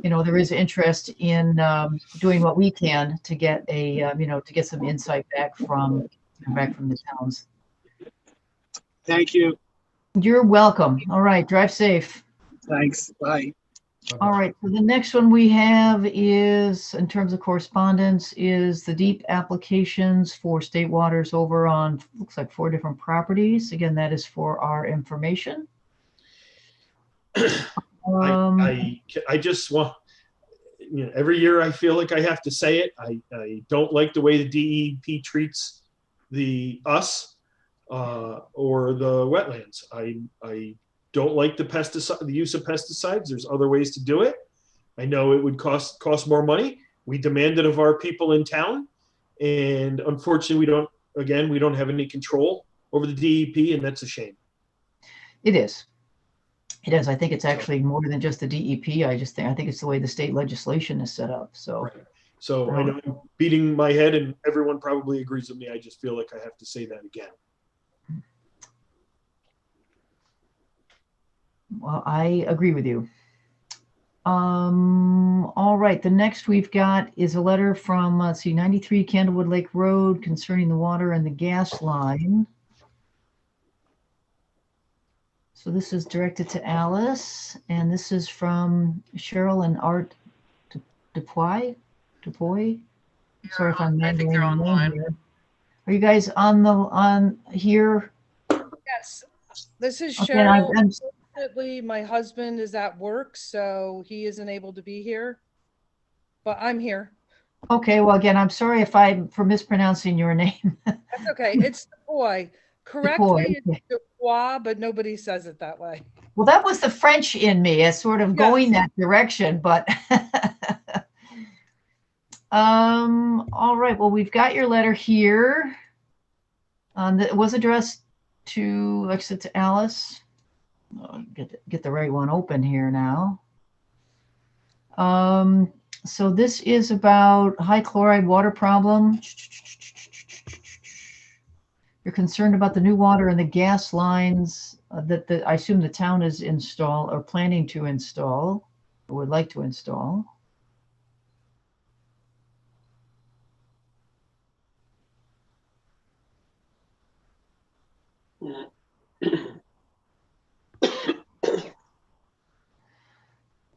You know, there is interest in doing what we can to get a, you know, to get some insight back from the towns. Thank you. You're welcome. All right. Drive safe. Thanks. Bye. All right. So the next one we have is, in terms of correspondence, is the deep applications for state waters over on, looks like 4 different properties. Again, that is for our information. I just want, you know, every year I feel like I have to say it. I don't like the way the DEP treats us or the wetlands. I don't like the use of pesticides. There's other ways to do it. I know it would cost more money. We demand it of our people in town, and unfortunately, we don't have any control over the DEP, and that's a shame. It is. It is. I think it's actually more than just the DEP. I think it's the way the state legislation is set up. So, right. So I know I'm beating my head, and everyone probably agrees with me. I just feel like I have to say that again. Well, I agree with you. All right. The next we've got is a letter from, let's see, 93 Candlewood Lake Road concerning the water and the gas line. So this is directed to Alice, and this is from Cheryl and Art Dupuy. Sorry if I'm mangling your name here. Are you guys on here? Yes, this is Okay, Cheryl. Unfortunately, my husband is at work, so he isn't able to be here, but I'm here. Okay, well, again, I'm sorry if for mispronouncing your name. That's okay. It's Dupuy. Correctly, it's Dupuy, but nobody says it that way. Well, that was the French in me, as sort of going that direction, but all right. Well, we've got your letter here. That was addressed to, like I said, to Alice. Get the right one open here now. So this is about high chloride water problem. You're concerned about the new water and the gas lines that I assume the town is planning to install, or would like to install.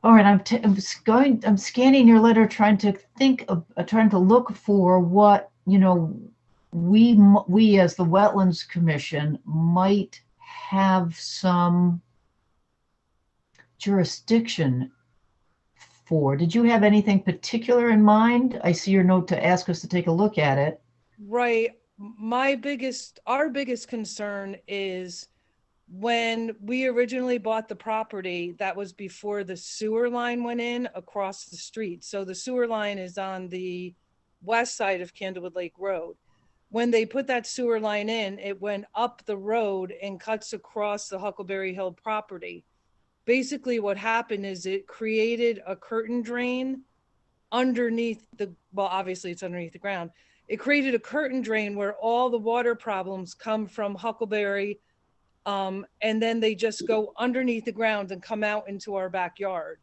All right, I'm scanning your letter, trying to think of, trying to look for what, we as the Wetlands Commission might have some jurisdiction for. Did you have anything particular in mind? I see your note to ask us to take a look at it. Right. Our biggest concern is when we originally bought the property, that was before the sewer line went in across the street. So the sewer line is on the west side of Candlewood Lake Road. When they put that sewer line in, it went up the road and cuts across the Huckleberry Hill property. Basically what happened is it created a curtain drain underneath well, obviously it's underneath the ground. It created a curtain drain where all the water problems come from Huckleberry, and then they just go underneath the ground and come out into our backyard.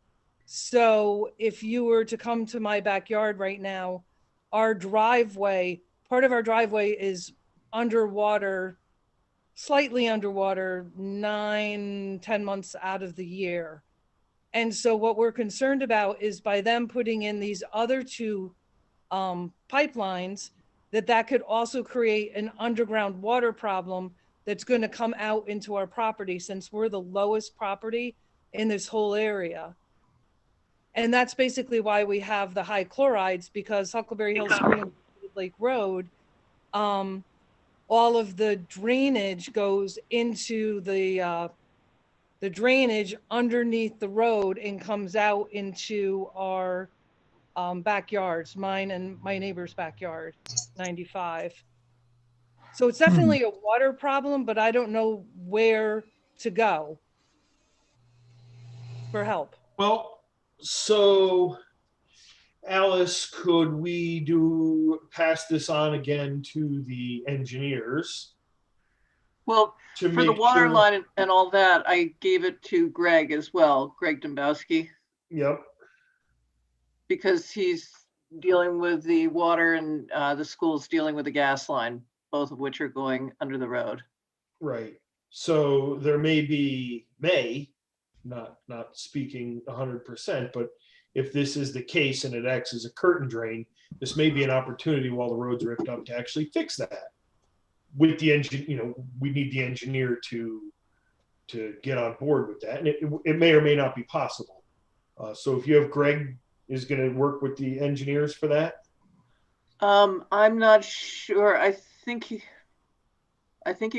So if you were to come to my backyard right now, our driveway, part of our driveway is underwater, slightly underwater, 9-10 months out of the year. And so what we're concerned about is by them putting in these other two pipelines, that could also create an underground water problem that's going to come out into our property, since we're the lowest property in this whole area. And that's basically why we have the high chlorides, because Huckleberry Hill School and Lake Road, all of the drainage goes into the drainage underneath the road and comes out into our backyards, mine and my neighbor's backyard, 95. So it's definitely a water problem, but I don't know where to go for help. Well, so Alice, could we pass this on again to the engineers? Well, for the water sure. line and all that, I gave it to Greg as well, Greg Dombowski. Yep. Because he's dealing with the water and the school's dealing with the gas line, both of which are going under the road. Right. So there not speaking 100%, but if this is the case and it acts as a curtain drain, this may be an opportunity while the road's ripped up to actually fix that. With the engine, we need the engineer to get on board with that, and it may or may not be possible. So if you have Greg is going to work with the engineers for that. I'm not sure. I think he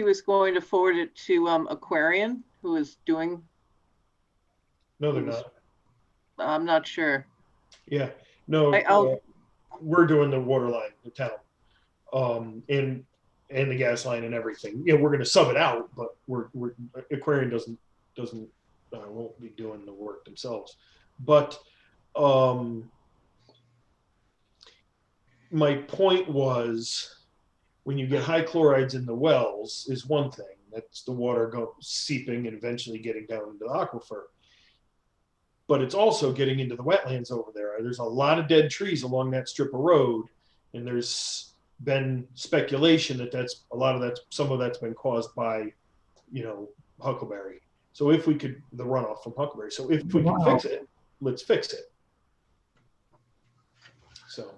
was going to forward it to Aquarian, who is doing. No, they're not. I'm not sure. Yeah, no, we're doing the water line, the town, and the gas line and everything. We're going to sub it out, but Aquarian won't be doing the work themselves. But my point was, when you get high chlorides in the wells is one thing. That's the water seeping and eventually getting down into the aquifer. But it's also getting into the wetlands over there. There's a lot of dead trees along that strip of road, and there's been speculation some of that's been caused by, Huckleberry. So if we could, the runoff from Huckleberry. So if we can fix it, let's fix it. So,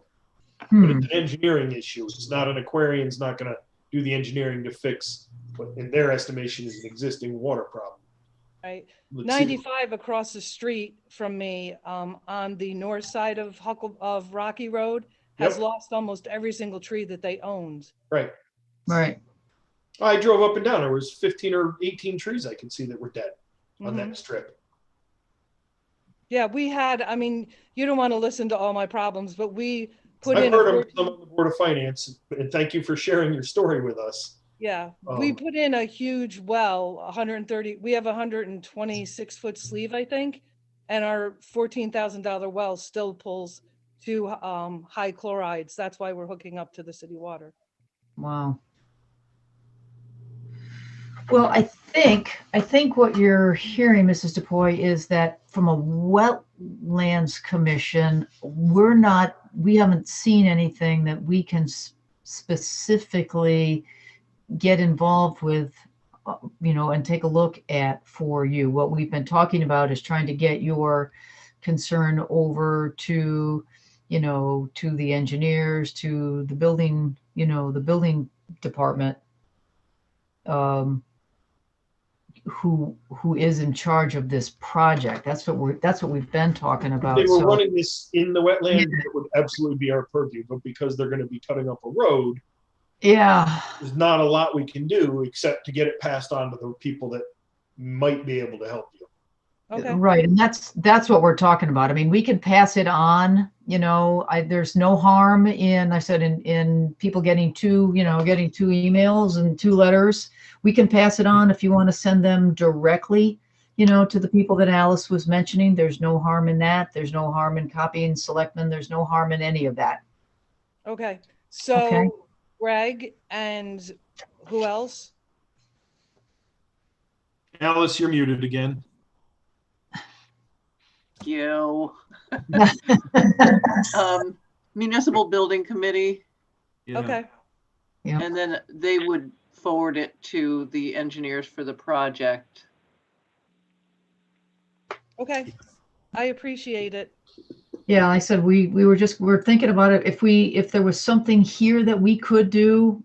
but it's an engineering issue. It's not an Aquarian's not going to do the engineering to fix what in their estimation is an existing water problem. Right. 95 across the street from me, on the north side of Rocky Road, has lost almost every single tree that they owned. Right. Right. I drove up and down. There was 15 or 18 trees I could see that were dead on that strip. Yeah, you don't want to listen to all my problems, but we put I've in heard them on the Board of Finance, and thank you for sharing your story with us. Yeah, we put in a huge well, 130, we have a 126-foot sleeve, I think, and our $14,000 well still pulls to high chlorides. That's why we're hooking up to the city water. Wow. Well, I think what you're hearing, Mrs. DePoy, is that from a Wetlands Commission, we haven't seen anything that we can specifically get involved with, and take a look at for you. What we've been talking about is trying to get your concern over to, to the engineers, to the building, the building department, who is in charge of this project. That's what we've been talking about. If they were So, running this in the wetland, it would absolutely be our purview. But because they're going to be cutting up a road, yeah, there's not a lot we can do except to get it passed on to the people that might be able to help you. Okay. right. And that's what we're talking about. I mean, we could pass it on, there's no harm in, I said, in people getting two emails and 2 letters. We can pass it on if you want to send them directly, to the people that Alice was mentioning. There's no harm in that. There's no harm in copying selectmen. There's no harm in any of that. Okay. So Okay. Greg and who else? Alice, you're muted again. You. Municipal Building Committee, Yeah. Okay. Yeah. and then they would forward it to the engineers for the project. Okay. I appreciate it. Yeah, I said we're thinking about it. If there was something here that we could do,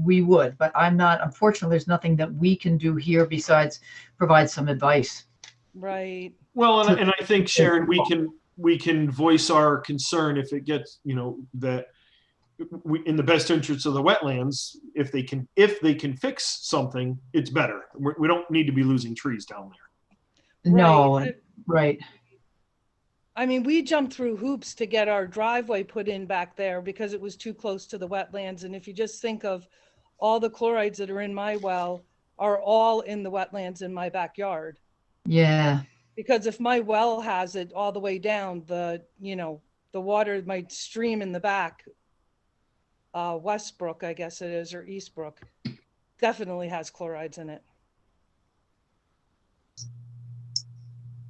we would. But unfortunately, there's nothing that we can do here besides provide some advice. Right. Well, and I think, Sharon, we can voice our concern if it gets, that we, in the best interest of the wetlands, if they can fix something, it's better. We don't need to be losing trees down there. No, right. I mean, we jumped through hoops to get our driveway put in back there because it was too close to the wetlands. And if you just think of all the chlorides that are in my well are all in the wetlands in my backyard. Yeah. Because if my well has it all the way down, the water might stream in the back. Westbrook, I guess it is, or Eastbrook, definitely has chlorides in it.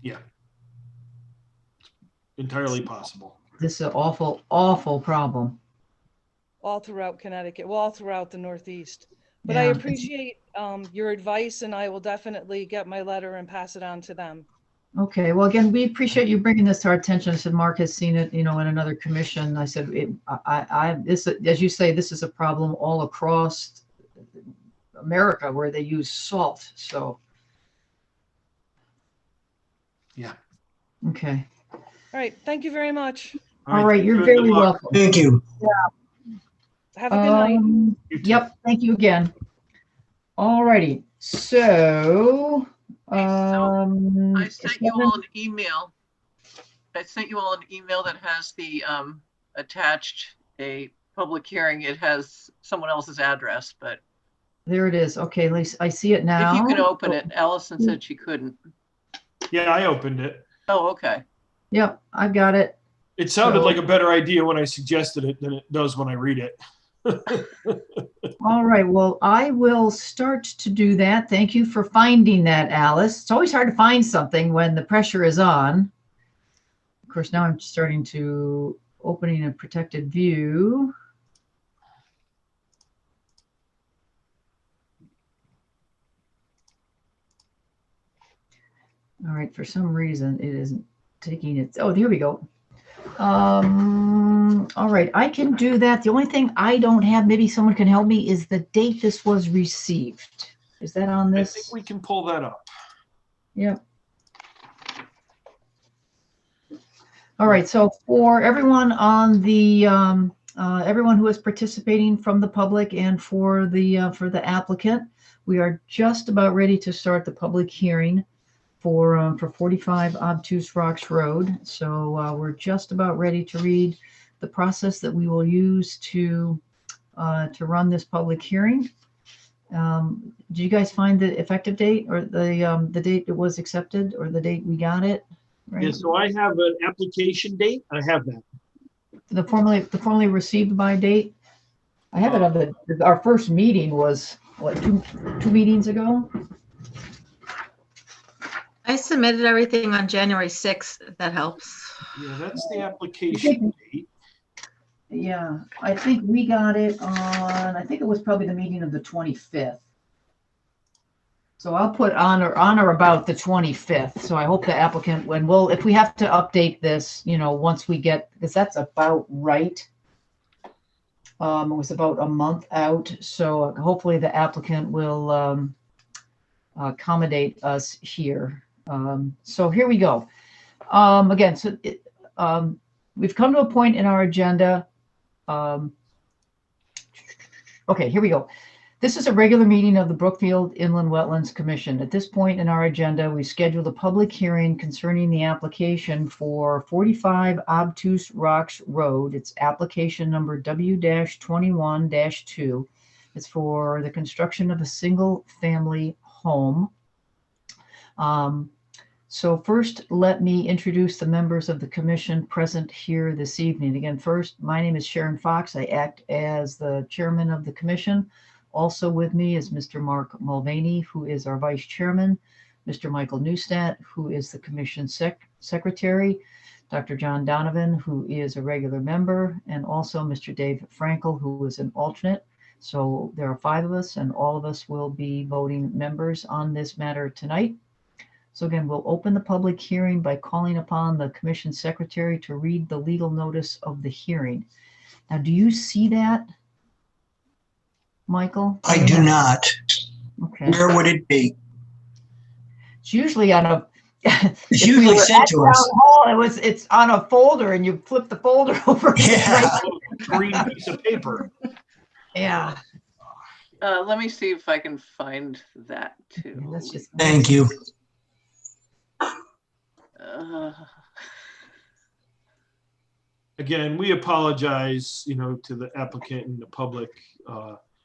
Yeah. Entirely possible. This is an awful, awful problem. All throughout Connecticut, well, all throughout the Northeast. But I Yeah. appreciate your advice, and I will definitely get my letter and pass it on to them. Okay. Well, again, we appreciate you bringing this to our attention. I said Mark has seen it, in another commission. I said, this, as you say, this is a problem all across America where they use salt. So. Yeah. Okay. All right. Thank you very much. All right. You're Good very luck. welcome. Thank you. Yeah. Have a good night. You too. Yep. Thank you again. All righty. So, I sent you all an email. I sent you all an email that has the attached a public hearing. It has someone else's address, but there it is. Okay, at least I see it now. if you can open it, Allison said she couldn't. Yeah, I opened it. Oh, okay. Yep, I've got it. It sounded So- like a better idea when I suggested it than it does when I read it. All right. Well, I will start to do that. Thank you for finding that, Alice. It's always hard to find something when the pressure is on. Of course, now I'm starting to opening a protected view. All right. For some reason, it isn't taking it. Oh, here we go. All right, I can do that. The only thing I don't have, maybe someone can help me, is the date this was received. Is that on I this? think we can pull that up. Yep. All right, so for everyone on the, everyone who is participating from the public and for the applicant, we are just about ready to start the public hearing for 45 Obtuse Rocks Road. So we're just about ready to read the process that we will use to run this public hearing. Did you guys find the effective date or the date it was accepted or the date we got it? Right. Yeah, so I have an application date. I have that. The formally received by date. I have it on our first meeting was what, two meetings ago. I submitted everything on January 6th, if that helps. Yeah, that's the application date. Yeah, I think we got it on, I think it was probably the meeting of the 25th. So I'll put on or about the 25th. So I hope the applicant, if we have to update this, once we get, because that's about right. It was about a month out. So hopefully the applicant will accommodate us here. So here we go. Again, we've come to a point in our agenda. Okay, here we go. This is a regular meeting of the Brookfield Inland Wetlands Commission. At this point in our agenda, we scheduled a public hearing concerning the application for 45 Obtuse Rocks Road. It's application number W-21-2. It's for the construction of a single-family home. So first, let me introduce the members of the commission present here this evening. Again, first, my name is Sharon Fox. I act as the chairman of the commission. Also with me is Mr. Mark Mulvaney, who is our vice chairman, Mr. Michael Neustadt, who is the commission secretary, Dr. John Donovan, who is a regular member, and also Mr. Dave Frankel, who is an alternate. So there are 5 of us, and all of us will be voting members on this matter tonight. So again, we'll open the public hearing by calling upon the commission secretary to read the legal notice of the hearing. Now, do you see that, Michael? I do not. Okay. Where would it be? It's usually on a. It's usually sent to us. It's on a folder, and you flip the folder over. Yeah. Green piece of paper. Yeah. Let me see if I can find that too. Let's just. Thank you. Again, we apologize, to the applicant and the public.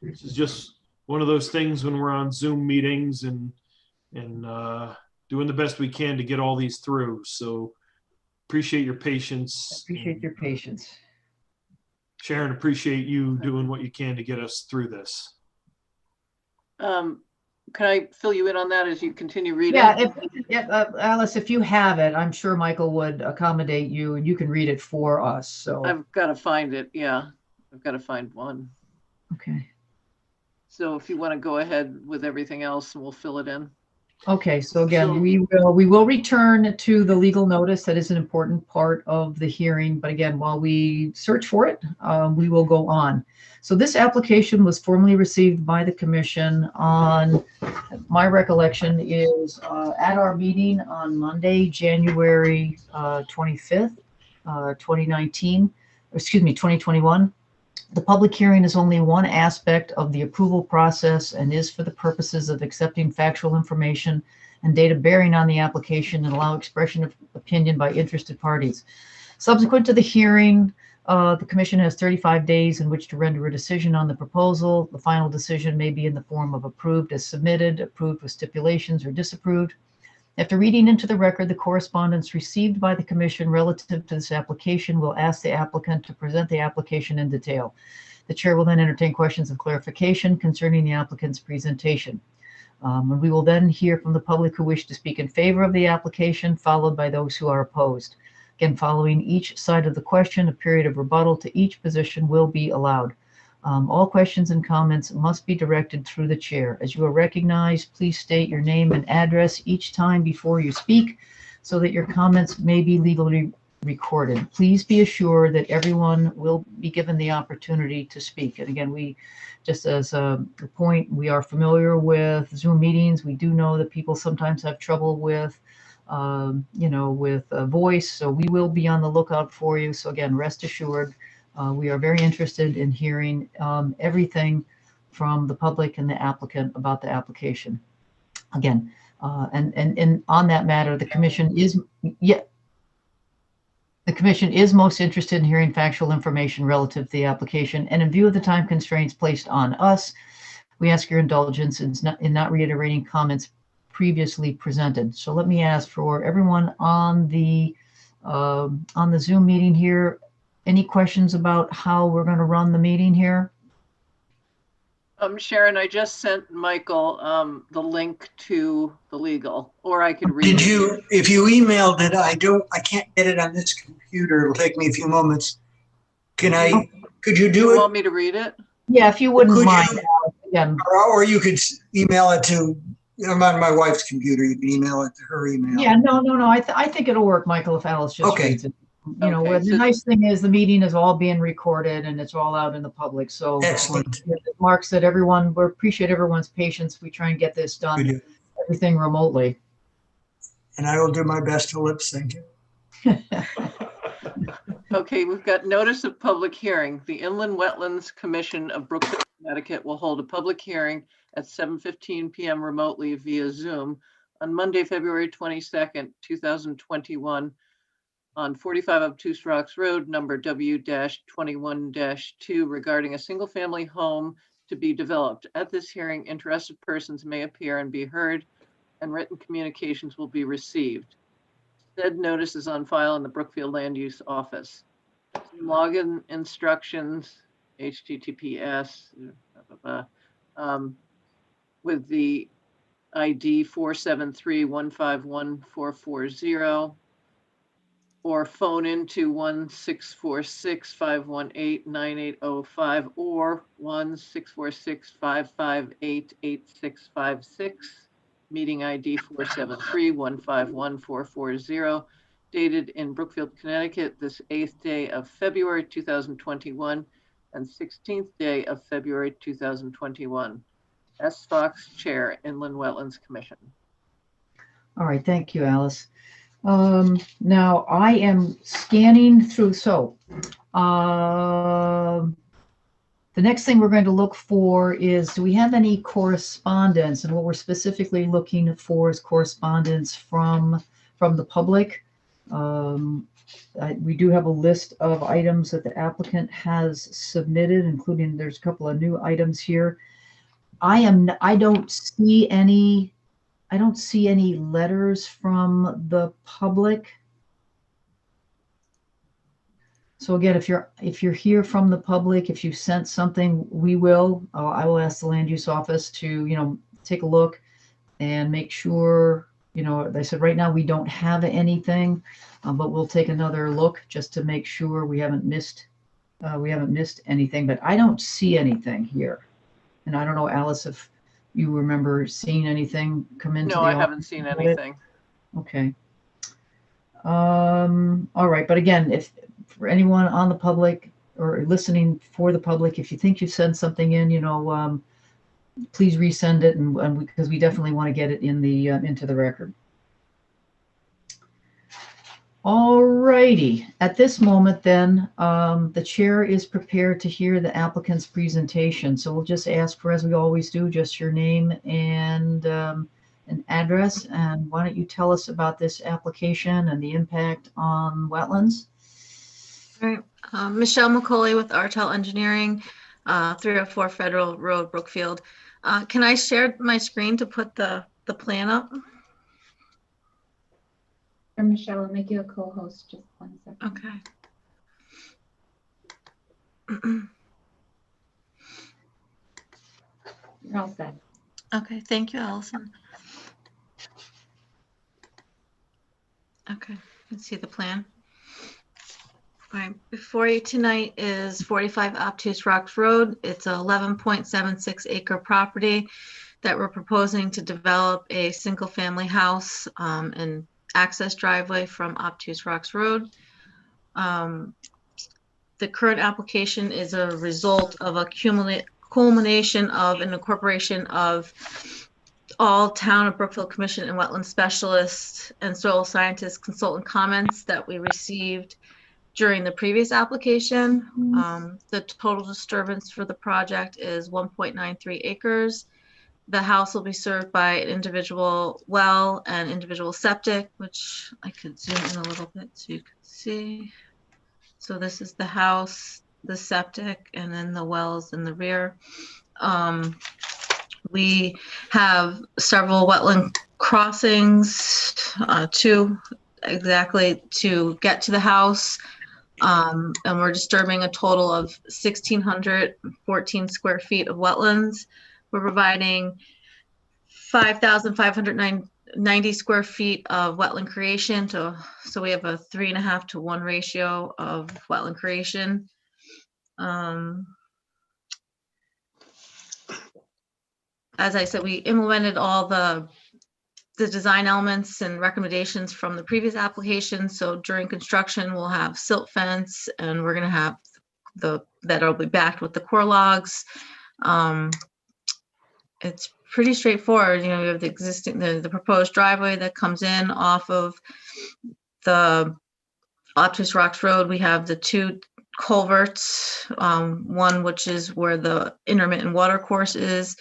This is just one of those things when we're on Zoom meetings and doing the best we can to get all these through. So appreciate your patience. Appreciate your patience. Sharon, appreciate you doing what you can to get us through this. Can I fill you in on that as you continue reading? Yeah, Alice, if you have it, I'm sure Michael would accommodate you, and you can read it for us. So I've got to find it. Yeah, I've got to find one. Okay. So if you want to go ahead with everything else, and we'll fill it in. Okay, so again, we will return to the legal notice. That is an important part of the hearing. But again, while we search for it, we will go on. So this application was formally received by the commission on, my recollection is at our meeting on Monday, January 25th, 2021. The public hearing is only one aspect of the approval process and is for the purposes of accepting factual information and data bearing on the application and allow expression of opinion by interested parties. Subsequent to the hearing, the commission has 35 days in which to render a decision on the proposal. The final decision may be in the form of approved as submitted, approved with stipulations, or disapproved. After reading into the record the correspondence received by the commission relative to this application, we'll ask the applicant to present the application in detail. The chair will then entertain questions of clarification concerning the applicant's presentation. And we will then hear from the public who wish to speak in favor of the application, followed by those who are opposed. Again, following each side of the question, a period of rebuttal to each position will be allowed. All questions and comments must be directed through the chair. As you are recognized, please state your name and address each time before you speak so that your comments may be legally recorded. Please be assured that everyone will be given the opportunity to speak. And again, we, just as a point, we are familiar with Zoom meetings. We do know that people sometimes have trouble with voice. So we will be on the lookout for you. So again, rest assured, we are very interested in hearing everything from the public and the applicant about the application. Again, and on that matter, the commission is most interested in hearing factual information relative to the application. And in view of the time constraints placed on us, we ask your indulgence in not reiterating comments previously presented. So let me ask for everyone on the Zoom meeting here. Any questions about how we're going to run the meeting here? Sharon, I just sent Michael the link to the legal, or I could read Did it. you, if you emailed it, I can't get it on this computer. It'll take me a few moments. Could you do it? You want me to read it? Yeah, if you wouldn't mind. Again. Or you could email it to I'm on my wife's computer. You can email it to her email. Yeah, no. I think it'll work, Michael, if Alice just Okay. reads it. You know, Okay, the so- nice thing is the meeting is all being recorded and it's all out in the public. So I Excellent. think, as Mark said, we appreciate everyone's patience. We try and get this We done, do. everything remotely. And I will do my best to lip sync it. Okay, we've got notice of public hearing. The Inland Wetlands Commission of Brookfield, Connecticut will hold a public hearing at 7:15 PM remotely via Zoom on Monday, February 22nd, 2021 on 45 Obtuse Rocks Road, number W-21-2, regarding a single-family home to be developed. At this hearing, interested persons may appear and be heard, and written communications will be received. Said notice is on file in the Brookfield Land Use Office. Some login instructions, HTTPS, with the ID 473-151-440, or phone into 1-646-518-9805 or 1-646-558-8656. Meeting ID 473-151-440, dated in Brookfield, Connecticut, this 8th day of February 2021 and 16th day of February 2021. S. Fox, Chair, Inland Wetlands Commission. All right, thank you, Alice. Now I am scanning through, the next thing we're going to look for is, do we have any correspondence? And what we're specifically looking for is correspondence from the public. We do have a list of items that the applicant has submitted, including there's a couple of new items here. I don't see any letters from the public. So again, if you're here from the public, if you sent something, I will ask the land use office to, take a look and make sure, they said right now we don't have anything, but we'll take another look just to make sure we haven't missed anything, but I don't see anything here. And I don't know, Alice, if you remember seeing anything come into the No, I office. haven't seen anything. Okay. All right, but again, if for anyone on the public or listening for the public, if you think you sent something in, please resend it, and because we definitely want to get it in the into the record. All righty. At this moment, then, the chair is prepared to hear the applicant's presentation. So we'll just ask for, as we always do, just your name and an address. And why don't you tell us about this application and the impact on wetlands? All right. Michelle McCauley with Artel Engineering, 304 Federal Road, Brookfield. Can I share my screen to put the plan up? Or Michelle, I'll make you a co-host. Just 1 second. Okay. You're all set. Okay, thank you, Allison. Okay, you can see the plan. All right, before you tonight is 45 Obtuse Rocks Road. It's a 11.76 acre property that we're proposing to develop a single family house and access driveway from Obtuse Rocks Road. The current application is a result of a culmination of an incorporation of all Town of Brookfield Commission and Wetland Specialists and Soil Scientist consultant comments that we received during the previous application. The total disturbance for the project is 1.93 acres. The house will be served by an individual well and individual septic, which I could zoom in a little bit so you can see. So this is the house, the septic, and then the wells in the rear. We have several wetland crossings, two exactly, to get to the house. And we're disturbing a total of 1,614 square feet of wetlands. We're providing 5,590 square feet of wetland creation. So we have a 3.5 to 1 ratio of wetland creation. as I said, we implemented all the design elements and recommendations from the previous application. So during construction, we'll have silt fence, and we're gonna have that'll be backed with the core logs. It's pretty straightforward. You know, we have the existing, the proposed driveway that comes in off of the Optus Rocks Road. We have the two culverts, one which is where the intermittent water course is,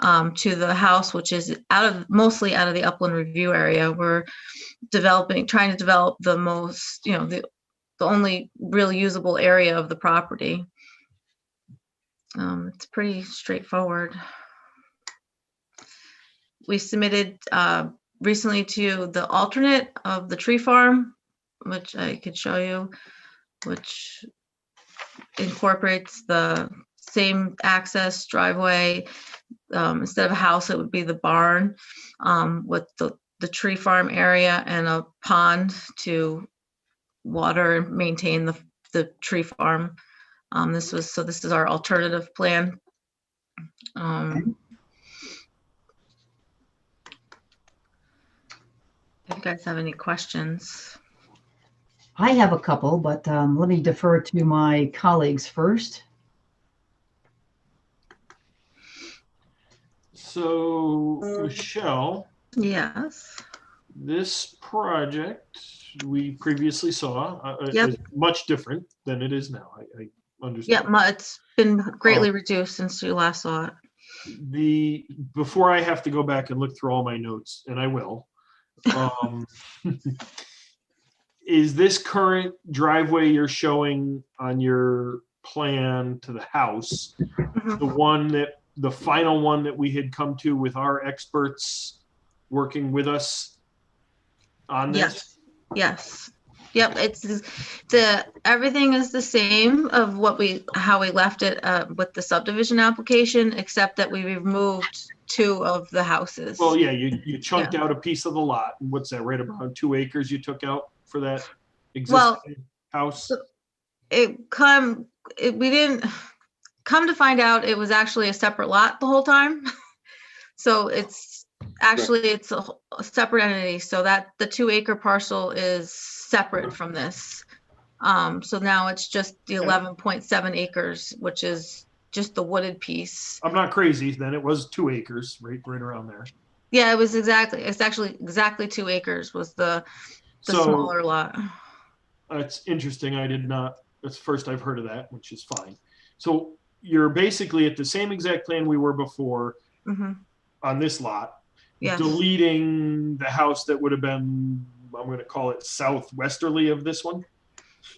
to the house, which is mostly out of the upland review area. We're trying to develop the most, you know, the only real usable area of the property. It's pretty straightforward. We submitted recently to the alternate of the tree farm, which I could show you, which incorporates the same access driveway. Instead of a house, it would be the barn, with the tree farm area and a pond to water and maintain the tree farm. This is our alternative plan. If you guys have any questions. I have a couple, but let me defer to my colleagues first. So, Michelle. Yes. This project we previously saw Yep. is much different than it is now. I understand. Yeah, it's been greatly reduced since you last saw it. Before I have to go back and look through all my notes, and I will, is this current driveway you're showing on your plan to the house the final one that we had come to with our experts working with us on this? Yes. Yep. Everything is the same of how we left it with the subdivision application, except that we removed 2 of the houses. Well, yeah, you chunked out a piece of the lot. What's that? Right around 2 acres you took out for that existing house? We didn't come to find out it was actually a separate lot the whole time. So it's a separate entity. So that the 2-acre parcel is separate from this. So now it's just the 11.7 acres, which is just the wooded piece. I'm not crazy. Then it was 2 acres, right around there. Yeah, it's actually exactly 2 acres was the smaller lot. That's interesting. That's the first I've heard of that, which is fine. So you're basically at the same exact plan we were before on this lot, deleting the house that would have been, I'm going to call it southwesterly of this one.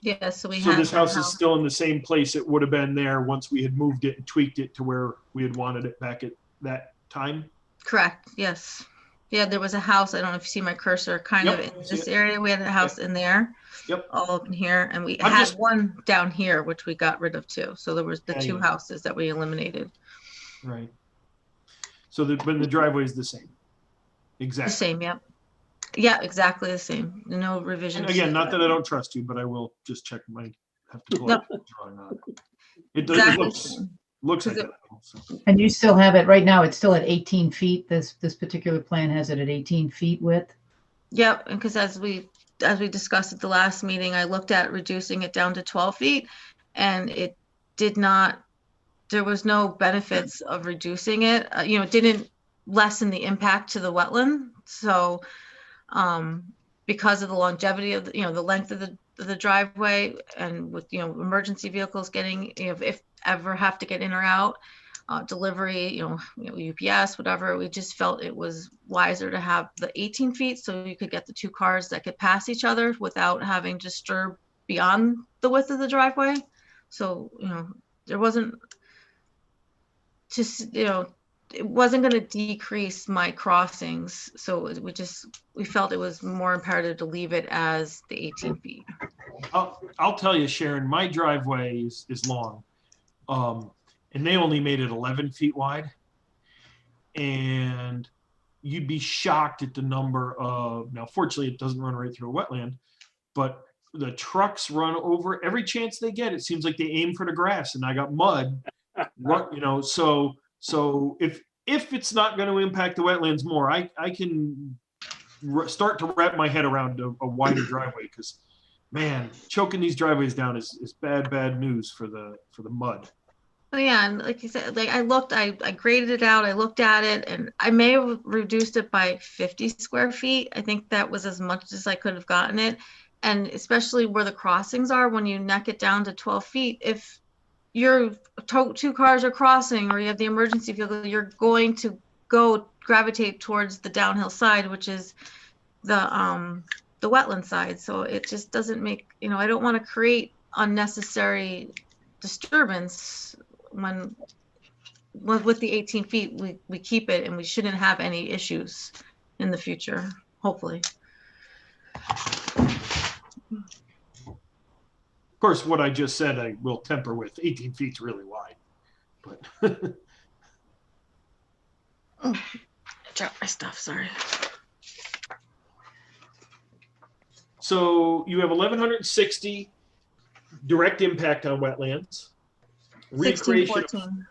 Yeah, so this house is still in the same place it would have been there once we had moved it and tweaked it to where we had wanted it back at that time? Correct, yes. Yeah, there was a house, I don't know if you see my cursor, kind of in this area. We had a house in there. Yep. All up in here, and we had one down here, which we got rid of too. So there was the 2 houses that we eliminated. Right. So but the driveway is the same. Exactly. The same, yep. Yeah, exactly the same. No revisions. And again, not that I don't trust you, but I will just check have to pull up the drawing on it. It looks like that. And you still have it right now. It's still at 18 feet. This particular plan has it at 18 feet width. Yep, because as we discussed at the last meeting, I looked at reducing it down to 12 feet, and it did not. There was no benefits of reducing it. It didn't lessen the impact to the wetland. So, because of the longevity of the length of the driveway, and with emergency vehicles getting if ever have to get in or out, delivery, UPS, whatever, we just felt it was wiser to have the 18 feet so you could get the 2 cars that could pass each other without having to disturb beyond the width of the driveway. So, there wasn't just, it wasn't going to decrease my crossings. So we felt it was more imperative to leave it as the 18 feet. I'll tell you, Sharon, my driveway is long. And they only made it 11 feet wide. And you'd be shocked at the number of, now fortunately it doesn't run right through a wetland, but the trucks run over every chance they get. It seems like they aim for the grass, and I got mud. So if if it's not going to impact the wetlands more, I can start to wrap my head around a wider driveway, because man, choking these driveways down is bad news for the mud. Oh, yeah, and like you said, like I graded it out, I looked at it, and I may have reduced it by 50 square feet. I think that was as much as I could have gotten it. And especially where the crossings are, when you neck it down to 12 feet, if your two cars are crossing or you have the emergency vehicle, you're going to gravitate towards the downhill side, which is the wetland side. So it just doesn't make, I don't want to create unnecessary disturbance when with the 18 feet, we keep it, and we shouldn't have any issues in the future, hopefully. Of course, what I just said, I will temper with 18 feet's really wide, but. Oh, I dropped my stuff, sorry. So you have 1,160 direct impact on wetlands. 1614.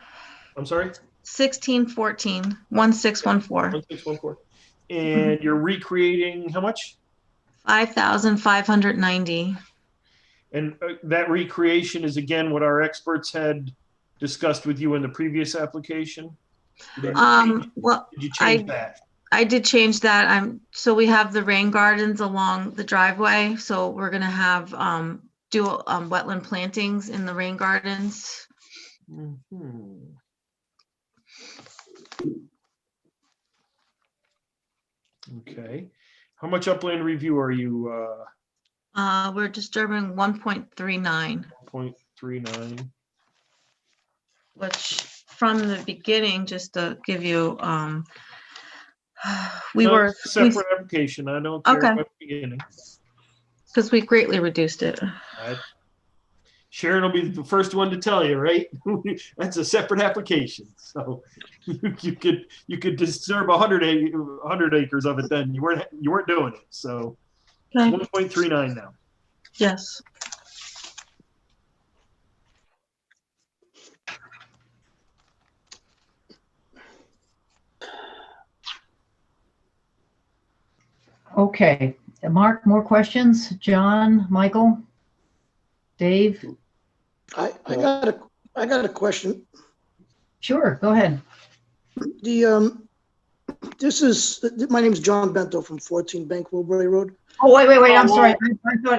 I'm sorry? 1614, 1614. 1614. And you're recreating how much? 5,590. And that recreation is again what our experts had discussed with you in the previous application? Well, did you change that? I did change that. So we have the rain gardens along the driveway. So we're gonna have do wetland plantings in the rain gardens. Mm-hmm. Okay. How much upland review are you? We're disturbing 1.39. 1.39. Which from the beginning, just to give you, separate application. I don't care about the beginning. Because we greatly reduced it. Sharon will be the first one to tell you, right? That's a separate application. So you could disturb 100 acres of it. Then you weren't doing it. So 1.39 now. Yes. Okay, Mark, more questions? John, Michael, Dave? I got a question. Sure, go ahead. My name is John Bento from 14 Bank Wilbury Road. Oh, wait, I'm sorry.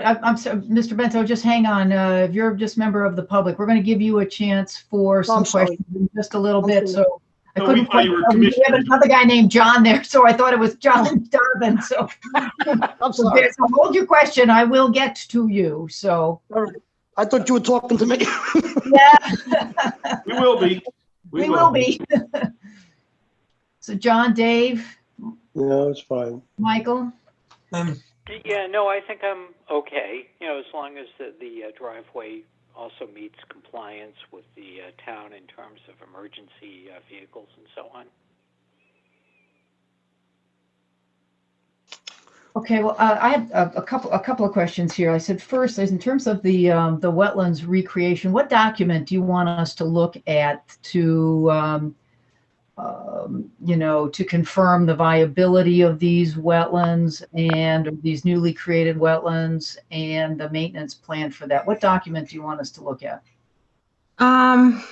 I'm sorry, Mr. Bento, just hang on. If you're just a member of the public, we're going to give you a chance for some questions in just a little bit. So I couldn't quite tell. We have another guy named John there, so I thought it was John Donovan. So, I'm sorry. So hold your question. I will get to you. So. All right. I thought you were talking to me. Yeah. We will be. We will be. So John, Dave? No, it's fine. Michael? Yeah, no, I think I'm okay. As long as the driveway also meets compliance with the town in terms of emergency vehicles and so on. Okay, well, I have a couple of questions here. I said first, in terms of the wetlands recreation, what document do you want us to look at to to confirm the viability of these wetlands and these newly created wetlands and the maintenance plan for that? What document do you want us to look at? I'm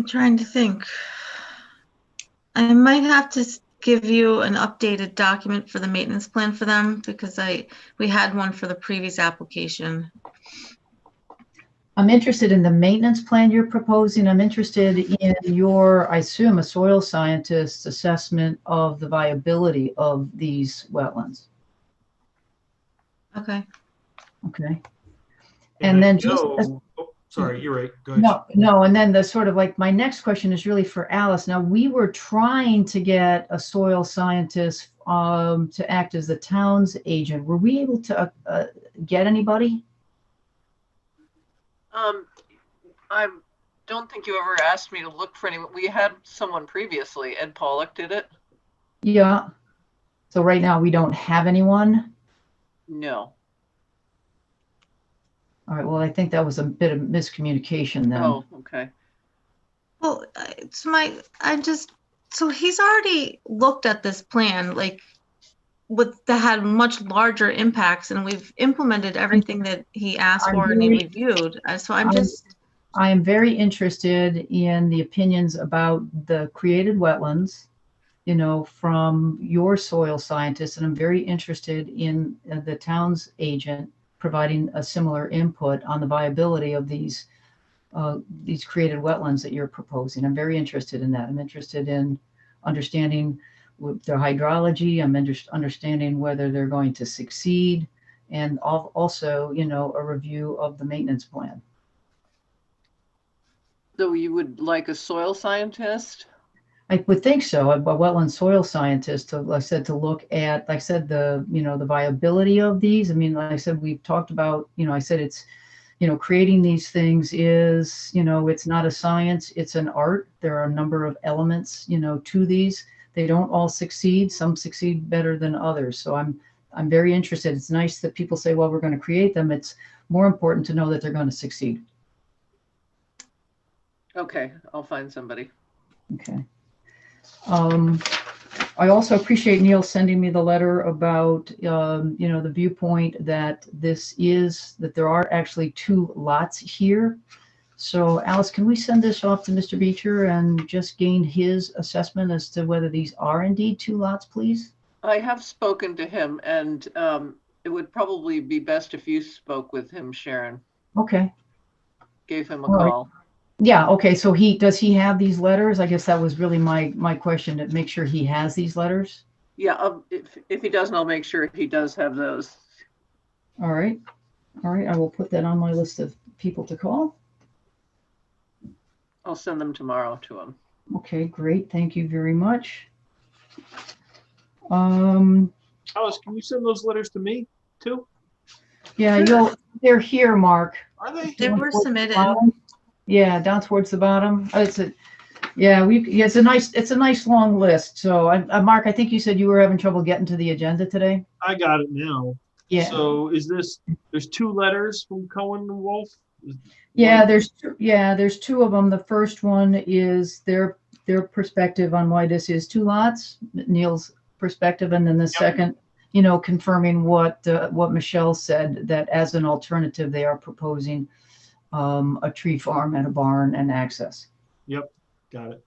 trying to think. I might have to give you an updated document for the maintenance plan for them, because we had one for the previous application. I'm interested in the maintenance plan you're proposing. I'm interested in your, I assume, a soil scientist's assessment of the viability of these wetlands. Okay. Okay. And then just sorry, you're right. Go ahead. No. And then the sort of like my next question is really for Alice. Now, we were trying to get a soil scientist to act as the town's agent. Were we able to get anybody? I don't think you ever asked me to look for anyone. We had someone previously. Ed Pollock did it. Yeah. So right now we don't have anyone? No. All right. Well, I think that was a bit of miscommunication then. Oh, okay. Well, so he's already looked at this plan, like that had much larger impacts, and we've implemented everything that he asked I'm for and he very- reviewed. So I'm I'm- just, I am very interested in the opinions about the created wetlands, from your soil scientist, and I'm very interested in the town's agent providing a similar input on the viability of these created wetlands that you're proposing. I'm very interested in that. I'm interested in understanding their hydrology. I'm understanding whether they're going to succeed, and also, a review of the maintenance plan. So you would like a soil scientist? I would think so. A wetland soil scientist, like I said, to look at, like I said, the viability of these. I mean, like I said, we've talked about, I said it's, creating these things is, it's not a science, it's an art. There are a number of elements, to these. They don't all succeed. Some succeed better than others. So I'm very interested. It's nice that people say, well, we're going to create them. It's more important to know that they're going to succeed. Okay, I'll find somebody. Okay. I also appreciate Neil sending me the letter about, the viewpoint that that there are actually 2 lots here. So Alice, can we send this off to Mr. Beecher and just gain his assessment as to whether these are indeed 2 lots, please? I have spoken to him, and it would probably be best if you spoke with him, Sharon. Okay. Gave him a All right. call. Yeah, okay, so does he have these letters? I guess that was really my question, to make sure he has these letters. Yeah, if he doesn't, I'll make sure he does have those. All right, I will put that on my list of people to call. I'll send them tomorrow to him. Okay, great, thank you very much. Alice, can you send those letters to me too? Yeah, they're here, Mark. Are they? they were submitted. Yeah, down towards the bottom. It's a nice long list. So, Mark, I think you said you were having trouble getting to the agenda today. I got it now. Yeah. So there's 2 letters from Cohen and Wolf? Yeah, there's 2 of them. The first one is their perspective on why this is 2 lots, Neil's perspective, and then the second, confirming what Michelle said, that as an alternative, they are proposing a tree farm and a barn and access. Yep, got it.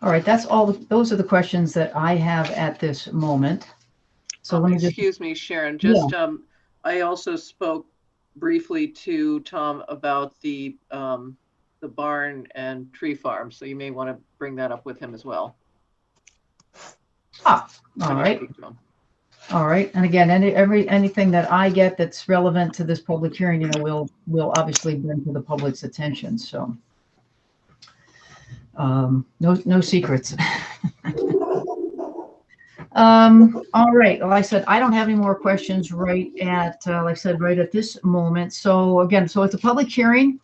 All right, that's all. Those are the questions that I have at this moment. So let me excuse me, Sharon. I also spoke briefly to Tom about the barn and tree farm, so you may want to bring that up with him as well. All right. All right, and again, anything that I get that's relevant to this public hearing, we'll obviously bring to the public's attention. So, no secrets. All right. Well, I said I don't have any more questions right at this moment. So again, it's a public hearing.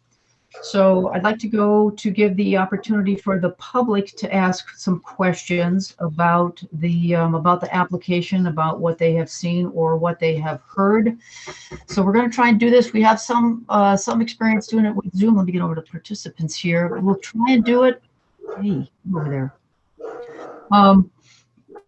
So I'd like to give the opportunity for the public to ask some questions about the application, about what they have seen or what they have heard. So we're going to try and do this. We have some experience doing it with Zoom. Let me get over to participants here. We'll try and do it. Hey, over there.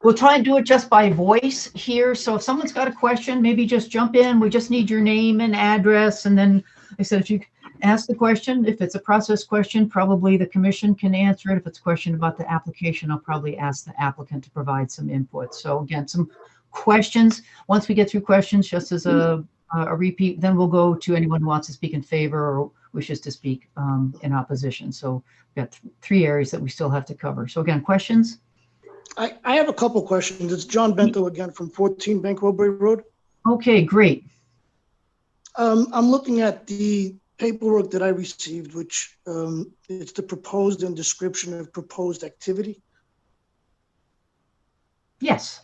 We'll try and do it just by voice here. So if someone's got a question, maybe just jump in. We just need your name and address. And then I said, if you ask the question, if it's a process question, probably the commission can answer it. If it's a question about the application, I'll probably ask the applicant to provide some input. So again, some questions. Once we get through questions, just as a repeat, then we'll go to anyone who wants to speak in favor or wishes to speak in opposition. So we've got 3 areas that we still have to cover. So again, questions? I have a couple questions. It's John Bento again from 14 Bank Roadbury Road. Okay, great. I'm looking at the paperwork that I received, which it's the proposed and description of proposed activity. Yes.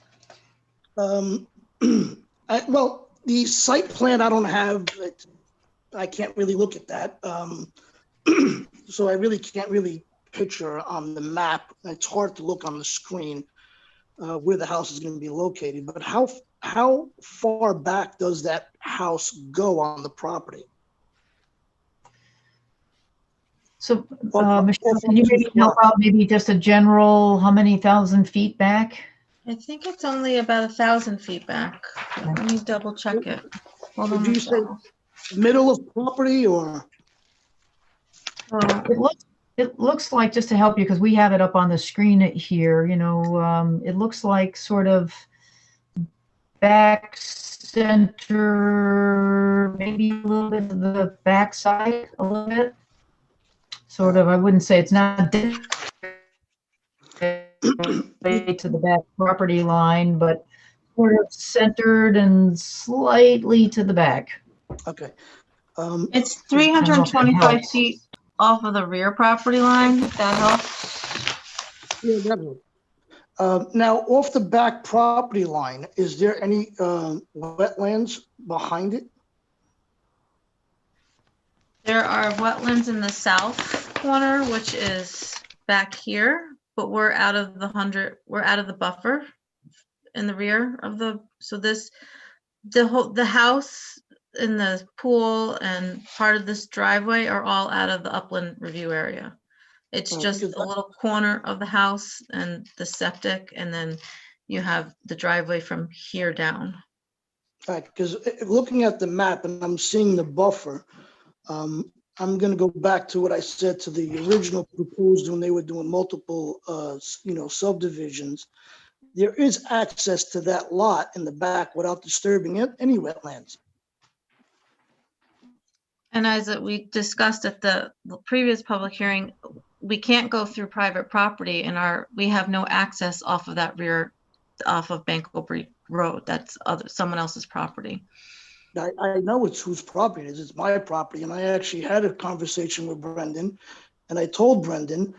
Well, the site plan I don't have. I can't really look at that. So I really can't really picture on the map. It's hard to look on the screen where the house is going to be located. But how far back does that house go on the property? So, Off- Michelle, off can you maybe Obtuse help Rocks. out maybe just a general, how many thousand feet back? I think it's only about 1,000 feet back. Let me double check it. Hold on. Did you say middle of property or? Oh, It looks like, just to help you, because we have it up on the screen here, you know, it looks like sort of back center, maybe a little bit of the back side, a little bit. Sort of, I wouldn't say it's not to the back property line, but sort of centered and slightly to the back. Okay. It's I don't know if that 325 helps. feet off of the rear property line, if that helps. Yeah, that would. Now, off the back property line, is there any wetlands behind it? There are wetlands in the south corner, which is back here, but we're out of the buffer in the rear of the, so the house and the pool and part of this driveway are all out of the upland review area. It's just a little corner of the house and the septic, and then you have the driveway from here down. All right, because looking at the map and I'm seeing the buffer, I'm going to go back to what I said to the original proposed when they were doing multiple, subdivisions. There is access to that lot in the back without disturbing any wetlands. And as we discussed at the previous public hearing, we can't go through private property and we have no access off of that rear, off of Bankobury Road. That's someone else's property. I know it's whose property it is. It's my property. And I actually had a conversation with Brendan, and I told Brendan,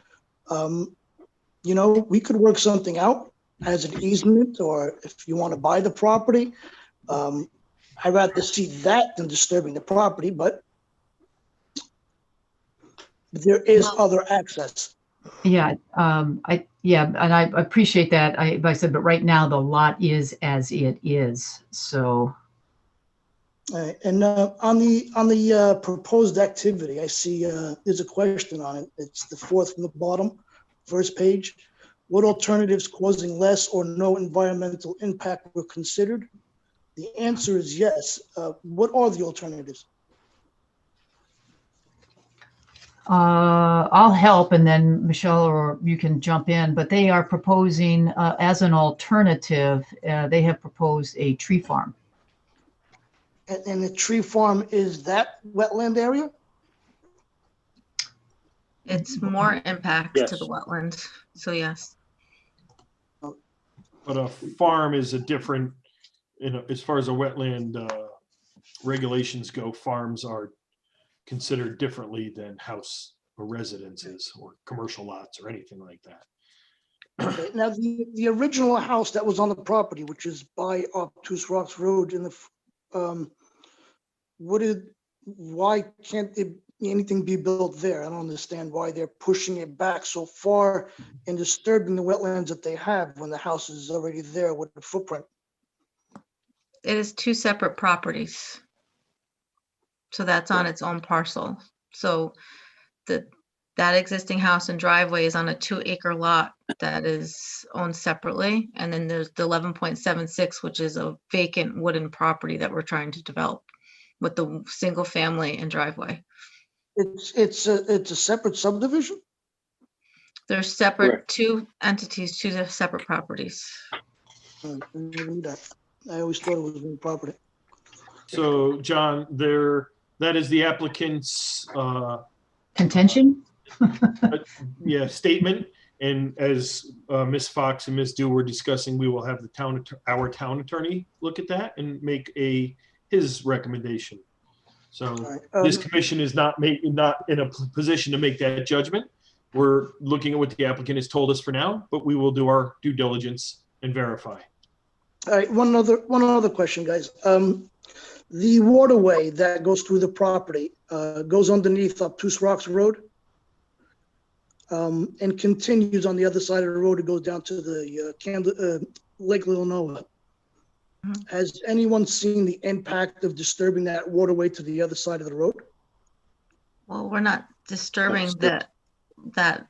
we could work something out as an easement, or if you want to buy the property. I'd rather see that than disturbing the property, but there is other access. Yeah, and I appreciate that. I said, but right now the lot is as it is. So. And on the proposed activity, I see there's a question on it. It's the fourth from the bottom, first page. What alternatives causing less or no environmental impact were considered? The answer is yes. What are the alternatives? I'll help, and then Michelle or you can jump in, but they are proposing as an alternative, they have proposed a tree farm. And the tree farm is that wetland area? It's more impact to the wetland, so yes. But a farm is a different, as far as a wetland regulations go, farms are considered differently than house or residences or commercial lots or anything like that. Okay. Now, the original house that was on the property, which is by Obtuse Rocks Road, in the why can't anything be built there? I don't understand why they're pushing it back so far and disturbing the wetlands that they have when the house is already there with the footprint. It is two separate properties. So that's on its own parcel. So that existing house and driveway is on a 2-acre lot that is owned separately. And then there's the 11.76, which is a vacant wooden property that we're trying to develop with the single family and driveway. It's a separate subdivision? They're separate, two entities, two separate properties. I always thought it was one property. So, John, that is the applicant's contention. Statement. And as Ms. Fox and Ms. Dew were discussing, we will have our town attorney look at that and make his recommendation. So this commission is not in a position to make that judgment. We're looking at what the applicant has told us for now, but we will do our due diligence and verify. All right, one other question, guys. The waterway that goes through the property goes underneath Obtuse Rocks Road and continues on the other side of the road. It goes down to the Lake Illinois. Has anyone seen the impact of disturbing that waterway to the other side of the road? Well, we're not disturbing that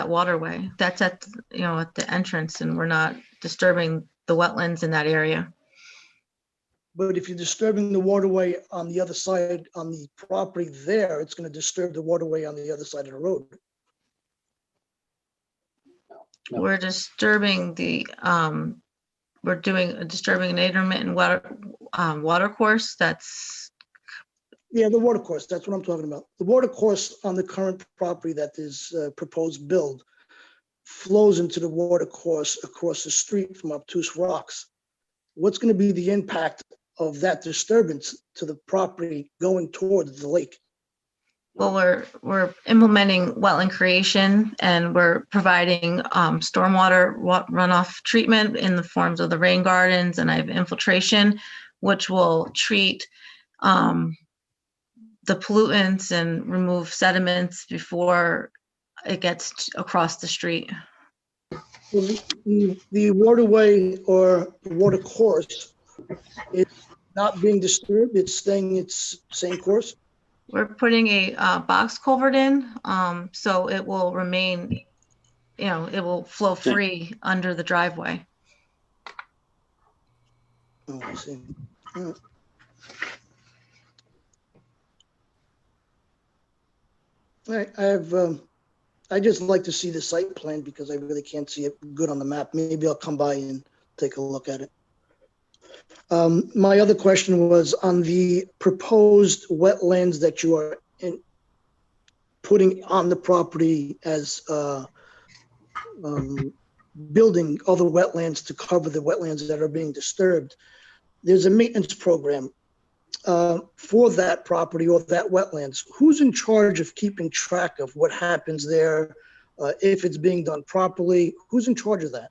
waterway. That's at, at the entrance, and we're not disturbing the wetlands in that area. But if you're disturbing the waterway on the other side, on the property there, it's going to disturb the waterway on the other side of the road. We're disturbing disturbing an intermittent water course. Yeah, the water course, that's what I'm talking about. The water course on the current property that is proposed build flows into the water course across the street from Obtuse Rocks. What's going to be the impact of that disturbance to the property going towards the lake? Well, we're implementing wetland creation, and we're providing stormwater runoff treatment in the forms of the rain gardens, and I have infiltration, which will treat the pollutants and remove sediments before it gets across the street. The waterway or the water course is not being disturbed. It's staying its same course. We're putting a box culvert in, so it will remain, it will flow free under the driveway. Oh, I see. All right, I just like to see the site plan because I really can't see it good on the map. Maybe I'll come by and take a look at it. My other question was on the proposed wetlands that you are putting on the property as building other wetlands to cover the wetlands that are being disturbed. There's a maintenance program for that property or that wetlands. Who's in charge of keeping track of what happens there, if it's being done properly? Who's in charge of that?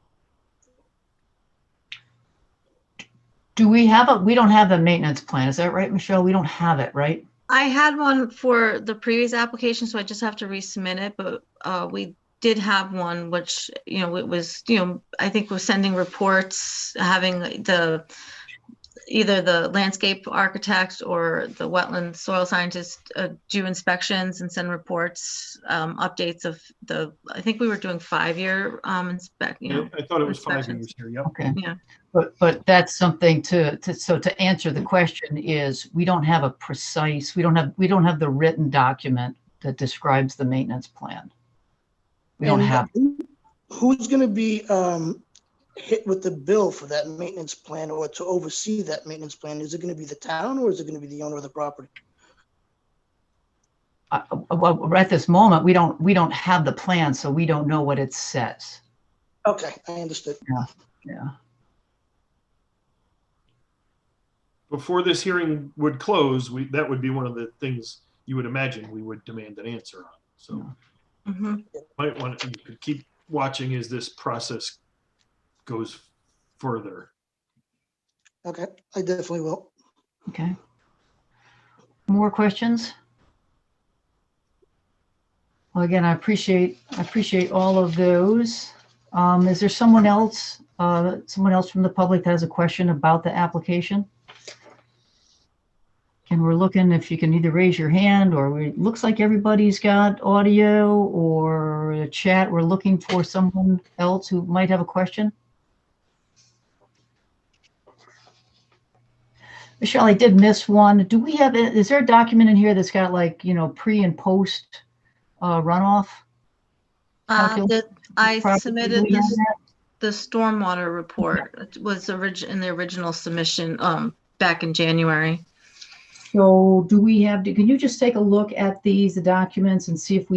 We don't have a maintenance plan. Is that right, Michelle? We don't have it, right? I had one for the previous application, so I just have to resubmit it, but we did have one, which, it was, I think was sending reports, having either the landscape architect or the wetland soil scientist do inspections and send reports, updates of I think we were doing 5-year I thought it was 5 years here. Yep. Okay. Yeah. But that's something to answer the question is we don't have we don't have the written document that describes the maintenance plan. We don't have. Who's going to be hit with the bill for that maintenance plan or to oversee that maintenance plan? Is it going to be the town or is it going to be the owner of the property? Well, at this moment, we don't have the plan, so we don't know what it says. Okay, I understood. Yeah. Before this hearing would close, that would be one of the things you would imagine we would demand an answer on. So you could keep watching as this process goes further. Okay, I definitely will. Okay. More questions? Well, again, I appreciate all of those. Is there someone else from the public that has a question about the application? And we're looking if you can either raise your hand or it looks like everybody's got audio or a chat. We're looking for someone else who might have a question. Michelle, I did miss one. Is there a document in here that's got like, pre and post runoff? I submitted the stormwater report. It was in the original submission back in January. So can you just take a look at the documents and see if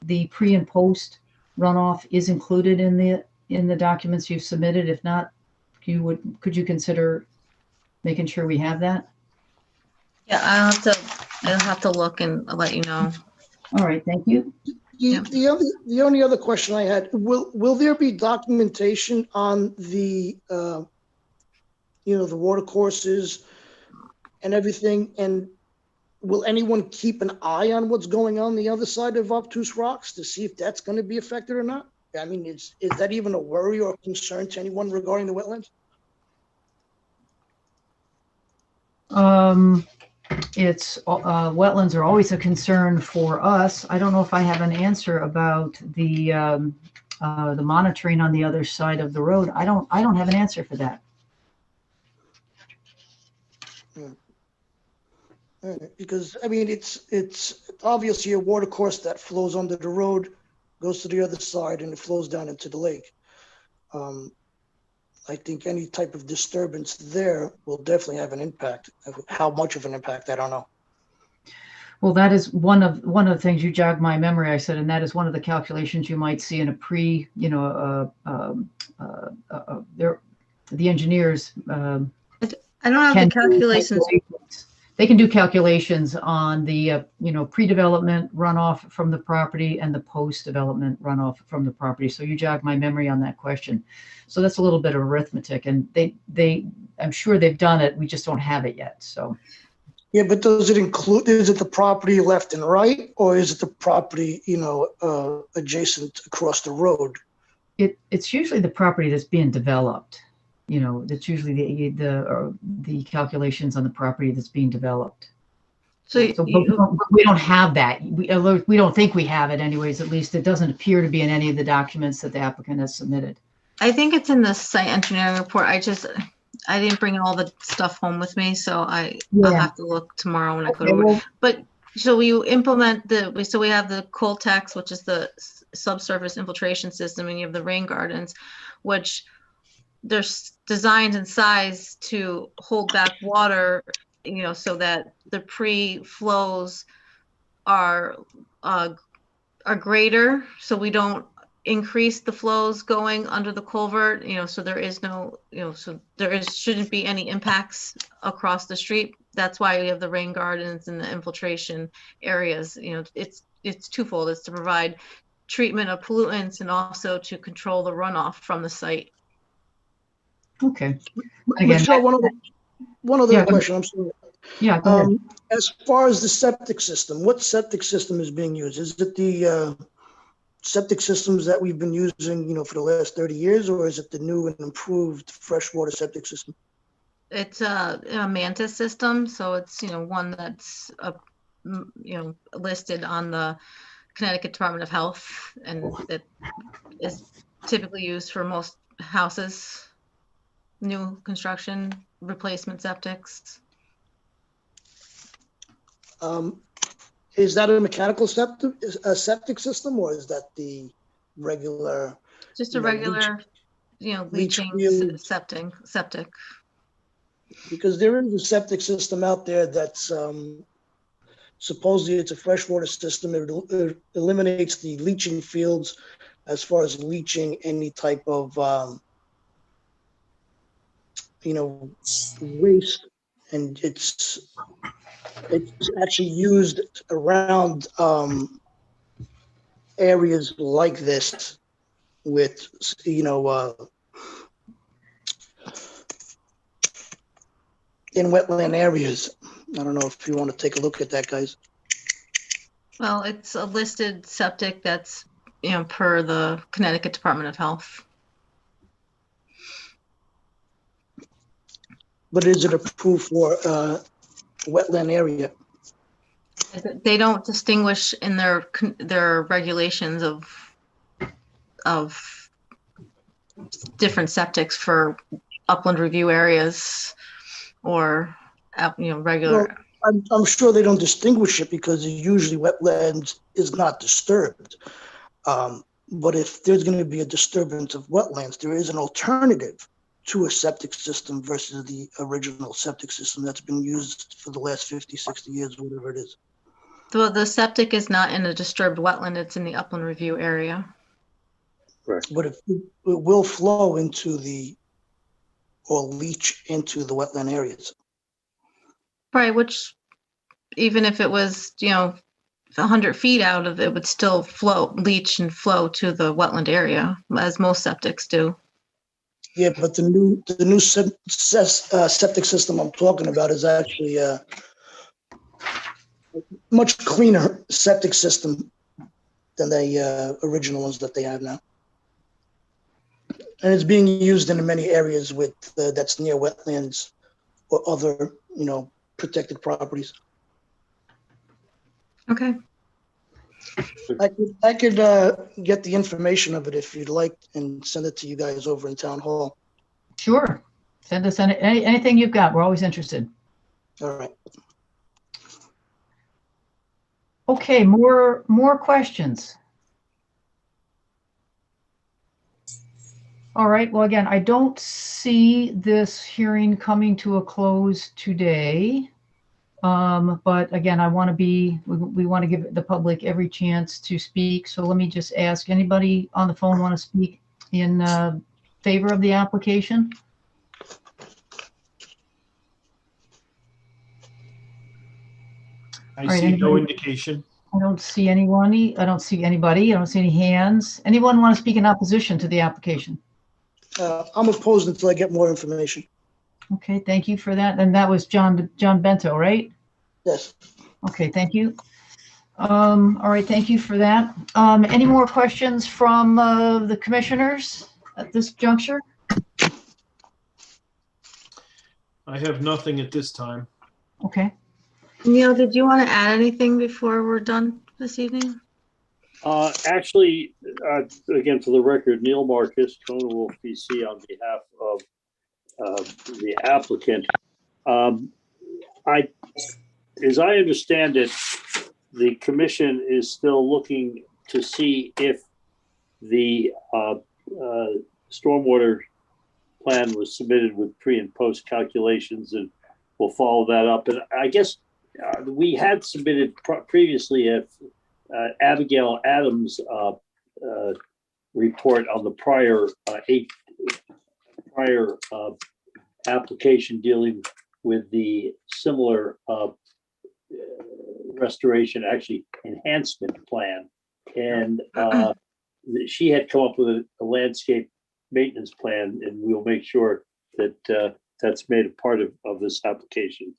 the pre and post runoff is included in the documents you've submitted? If not, could you consider making sure we have that? Yeah, I'll have to look and I'll let you know. All right, thank you. The only other question I had, will there be documentation on the the water courses and everything, and will anyone keep an eye on what's going on the other side of Obtuse Rocks to see if that's going to be affected or not? I mean, is that even a worry or concern to anyone regarding the wetlands? it's, wetlands are always a concern for us. I don't know if I have an answer about the monitoring on the other side of the road. I don't have an answer for that. Because, I mean, it's obviously a water course that flows under the road, goes to the other side, and it flows down into the lake. I think any type of disturbance there will definitely have an impact. How much of an impact, I don't know. Well, that is one of the things you jogged my memory. I said, and that is one of the calculations you might see in a pre, the engineers. I don't have the calculations. They can do calculations on the, pre-development runoff from the property and the post-development runoff from the property. So you jogged my memory on that question. So that's a little bit of arithmetic, and I'm sure they've done it. We just don't have it yet. So. Yeah, but does it include, is it the property left and right, or is it the property, adjacent across the road? It's usually the property that's being developed. That's usually the calculations on the property that's being developed. So but we don't have that. We don't think we have it anyways. At least it doesn't appear to be in any of the documents that the applicant has submitted. I think it's in the site engineering report. I didn't bring all the stuff home with me, so I'll have to look tomorrow when I go over. But so we implement we have the Coltex, which is the subsurface infiltration system, and you have the rain gardens, which they're designed and sized to hold back water, so that the pre-flows are greater, so we don't increase the flows going under the culvert, so there is no, shouldn't be any impacts across the street. That's why we have the rain gardens and the infiltration areas. It's twofold. It's to provide treatment of pollutants and also to control the runoff from the site. Okay. Again, Michelle, one other question. I'm sorry. Yeah, go ahead. As far as the septic system, what septic system is being used? Is it the septic systems that we've been using, for the last 30 years, or is it the new and improved freshwater septic system? It's a Mantis system, so it's one that's listed on the Connecticut Department of Health, and it is typically used for most houses, new construction, replacement septics. Is that a mechanical septic system, or is that the regular? Just a regular, leaching septic. Because there is a septic system out there that's supposedly it's a freshwater system. It eliminates the leaching fields as far as leaching any type of waste, and it's actually used around areas like this with in wetland areas. I don't know if you want to take a look at that, guys. Well, it's a listed septic that's per the Connecticut Department of Health. But is it approved for wetland area? They don't distinguish in their regulations of different septics for upland review areas or regular. Well, I'm sure they don't distinguish it because usually wetlands is not disturbed. But if there's going to be a disturbance of wetlands, there is an alternative to a septic system versus the original septic system that's been used for the last 50, 60 years, whatever it is. Well, the septic is not in a disturbed wetland, it's in the upland review area. Right. But it will flow into or leach into the wetland areas. Right, which even if it was, 100 feet out of it, would still leach and flow to the wetland area, as most septics do. Yeah, but the new septic system I'm talking about is actually a much cleaner septic system than the original ones that they have now. And it's being used in many areas that's near wetlands or other, protected properties. Okay. I could get the information of it if you'd like and send it to you guys over in town hall. Sure. Send us anything you've got. We're always interested. All right. Okay, more questions. All right, well, again, I don't see this hearing coming to a close today. But again, we want to give the public every chance to speak. So let me just ask, anybody on the phone want to speak in favor of the application? I see no indication. I don't see anyone. I don't see anybody. I don't see any hands. Anyone want to speak in opposition to the application? I'm opposed until I get more information. Okay, thank you for that. And that was John Bento, right? Yes. Okay, thank you. All right, thank you for that. Any more questions from the commissioners at this juncture? I have nothing at this time. Okay. Neil, did you want to add anything before we're done this evening? Actually, again, for the record, Neil Marcus, Conewolf BC, on behalf of the applicant. As I understand it, the commission is still looking to see if the stormwater plan was submitted with pre and post calculations, and we'll follow that up. And I guess we had submitted previously a Abigail Adams report on the prior application dealing with the similar restoration, actually enhancement plan. And she had come up with a landscape maintenance plan, and we'll make sure that that's made a part of this application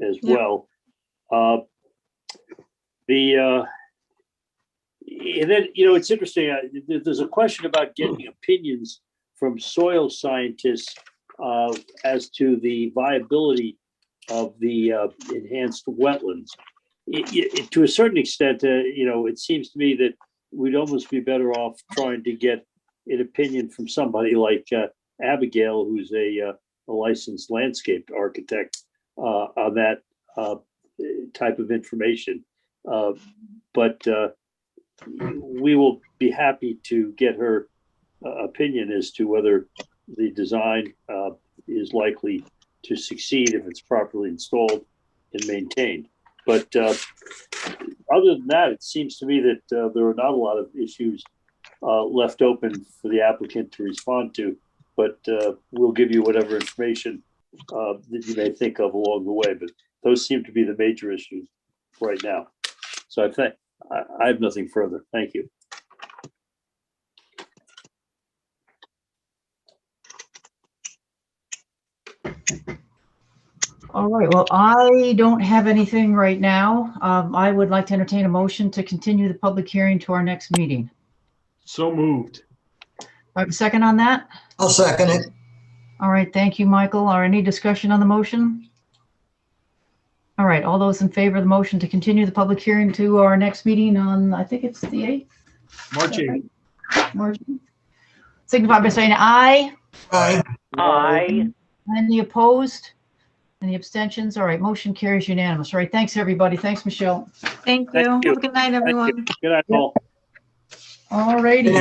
as well. And then, it's interesting, there's a question about getting opinions from soil scientists as to the viability of the enhanced wetlands. To a certain extent, it seems to me that we'd almost be better off trying to get an opinion from somebody like Abigail, who's a licensed landscape architect, on that type of information. But we will be happy to get her opinion as to whether the design is likely to succeed if it's properly installed and maintained. But other than that, it seems to me that there are not a lot of issues left open for the applicant to respond to, but we'll give you whatever information that you may think of along the way. But those seem to be the major issues right now. So I think I have nothing further. Thank you. All right, well, I don't have anything right now. I would like to entertain a motion to continue the public hearing to our next meeting. So moved. I have a second on that? I'll second it. All right, thank you, Michael. Are any discussion on the motion? All right, all those in favor of the motion to continue the public hearing to our next meeting on, I think it's the 8th? March 8th. March 8th. Signify by saying aye. Aye. Aye. Any opposed? Any abstentions? All right, motion carries unanimous. All right, thanks, everybody. Thanks, Michelle. Thank you. Thank you. Have a good night, everyone. Good night, Paul. All righty.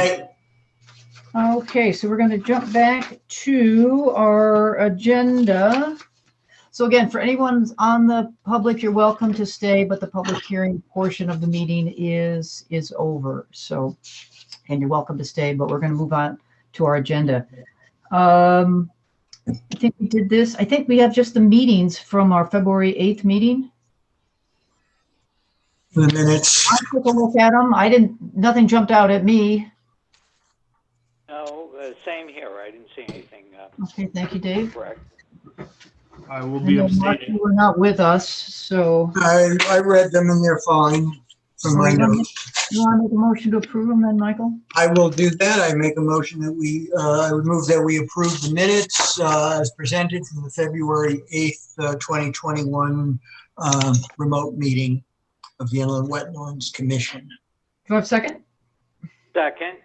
Okay, so we're going to jump back to our agenda. So again, for anyone on the public, you're welcome to stay, but the public hearing portion of the meeting is over. So, and you're welcome to stay, but we're going to move on to our agenda. I think we did this. I think we have just the meetings from our February 8th meeting. The minutes. I took a look at them. Nothing jumped out at me. No, same here. I didn't see anything. Okay, thank you, Dave. Correct. I will be abstaining. You were not with us, so. I read them and they're fine from my notes. You want to make a motion to approve them then, Michael? I will do that. I make a motion that I would move that we approve the minutes as presented from the February 8th, 2021 remote meeting. of the Inland Wetlands Commission. Do I have a second? Second.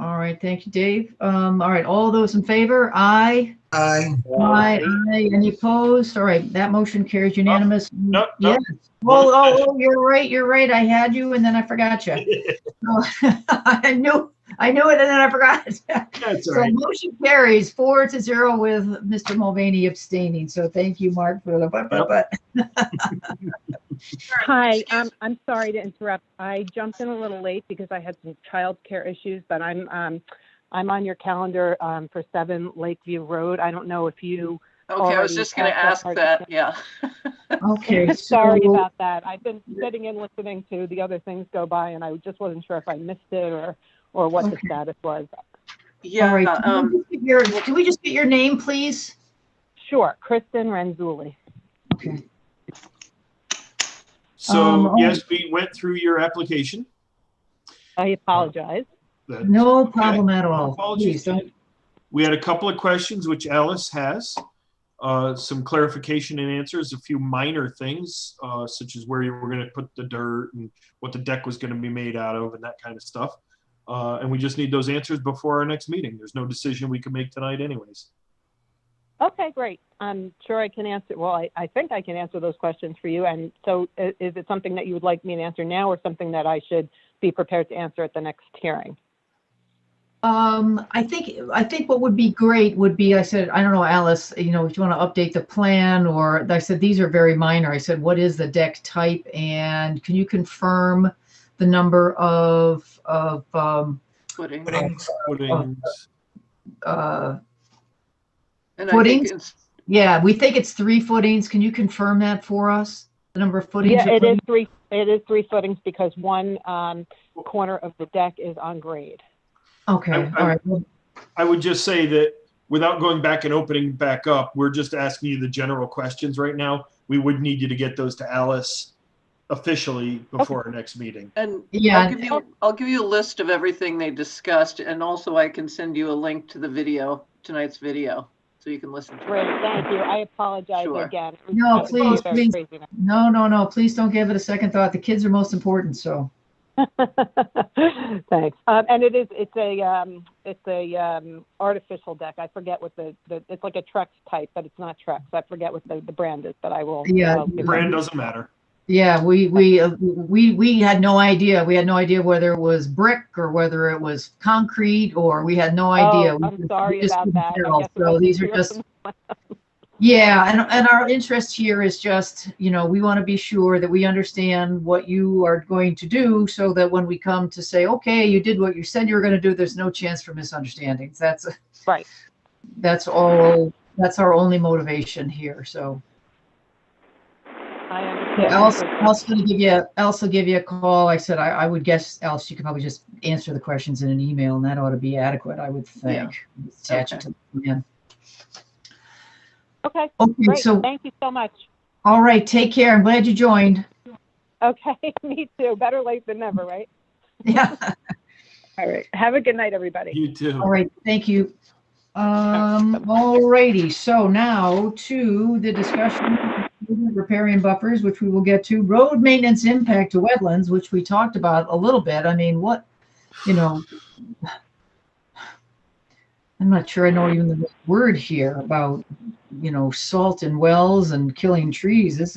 All right, thank you, Dave. All right, all those in favor? Aye. Aye. Aye. Aye. Any opposed? All right, that motion carries unanimous. No, Yes. Oh, you're right. You're right. I had you, and then I forgot you. I knew it, and then I forgot. That's all So right. motion carries 4-0 with Mr. Mulvaney abstaining. So thank you, Mark, for the but. Hi, I'm sorry to interrupt. I jumped in a little late because I had some childcare issues, but I'm on your calendar for 7 Lakeview Road. I don't know if you. Okay, I was just going to ask that. Yeah. Okay. Sorry about that. I've been sitting and listening to the other things go by, and I just wasn't sure if I missed it or what the status was. Yeah. All right. Can we just get your name, please? Sure, Kristen Renzulli. Okay. So yes, we went through your application. I apologize. No problem at all. Apologies. We had a couple of questions, which Alice has. Some clarification and answers, a few minor things, such as where you were going to put the dirt and what the deck was going to be made out of and that kind of stuff. And we just need those answers before our next meeting. There's no decision we can make tonight anyways. Okay, great. I'm sure I can answer. Well, I think I can answer those questions for you. And so is it something that you would like me to answer now or something that I should be prepared to answer at the next hearing? I think what would be great would be, I said, I don't know, Alice, if you want to update the plan, or I said, these are very minor. I said, what is the deck type? And can you confirm the number of Footings. And footings? Yeah, we think it's 3 footings. Can you confirm that for us? The number of footings? Yeah, it is 3. It is 3 footings because one corner of the deck is on grade. Okay. All right. I would just say that without going back and opening back up, we're just asking you the general questions right now. We would need you to get those to Alice officially before our next meeting. And yeah, I'll give you a list of everything they discussed, and also I can send you a link to the video, tonight's video, so you can listen to Great, it. thank you. I apologize Sure. again. No, please. No. Please don't give it a second thought. The kids are most important. So. Thanks. And it's a artificial deck. I forget what it's like a Trex type, but it's not Trex. I forget what the brand is, but I will. Yeah, the brand doesn't matter. Yeah, we had no idea. We had no idea whether it was brick or whether it was concrete, or we had no idea. I'm sorry about that. So these are just. Yeah, and our interest here is just, we want to be sure that we understand what you are going to do, so that when we come to say, okay, you did what you said you were going to do, there's no chance for misunderstandings. That's right. That's all. That's our only motivation here. So. I understand. Yeah, Else will give you a call. I said I would guess, Else, you could probably just answer the questions in an email, and that ought to be adequate, I would think. Yeah. Attach it to the plan. Okay. Okay, great. Thank you so much. All right, take care. I'm glad you joined. Okay, me too. Better late than never, right? Yeah. All right. Have a good night, everybody. You too. All right, thank you. All righty. So now to the discussion of riparian buffers, which we will get to. Road maintenance impact to wetlands, which we talked about a little bit. I mean, I'm not sure I know even the word here about, salt in wells and killing trees. This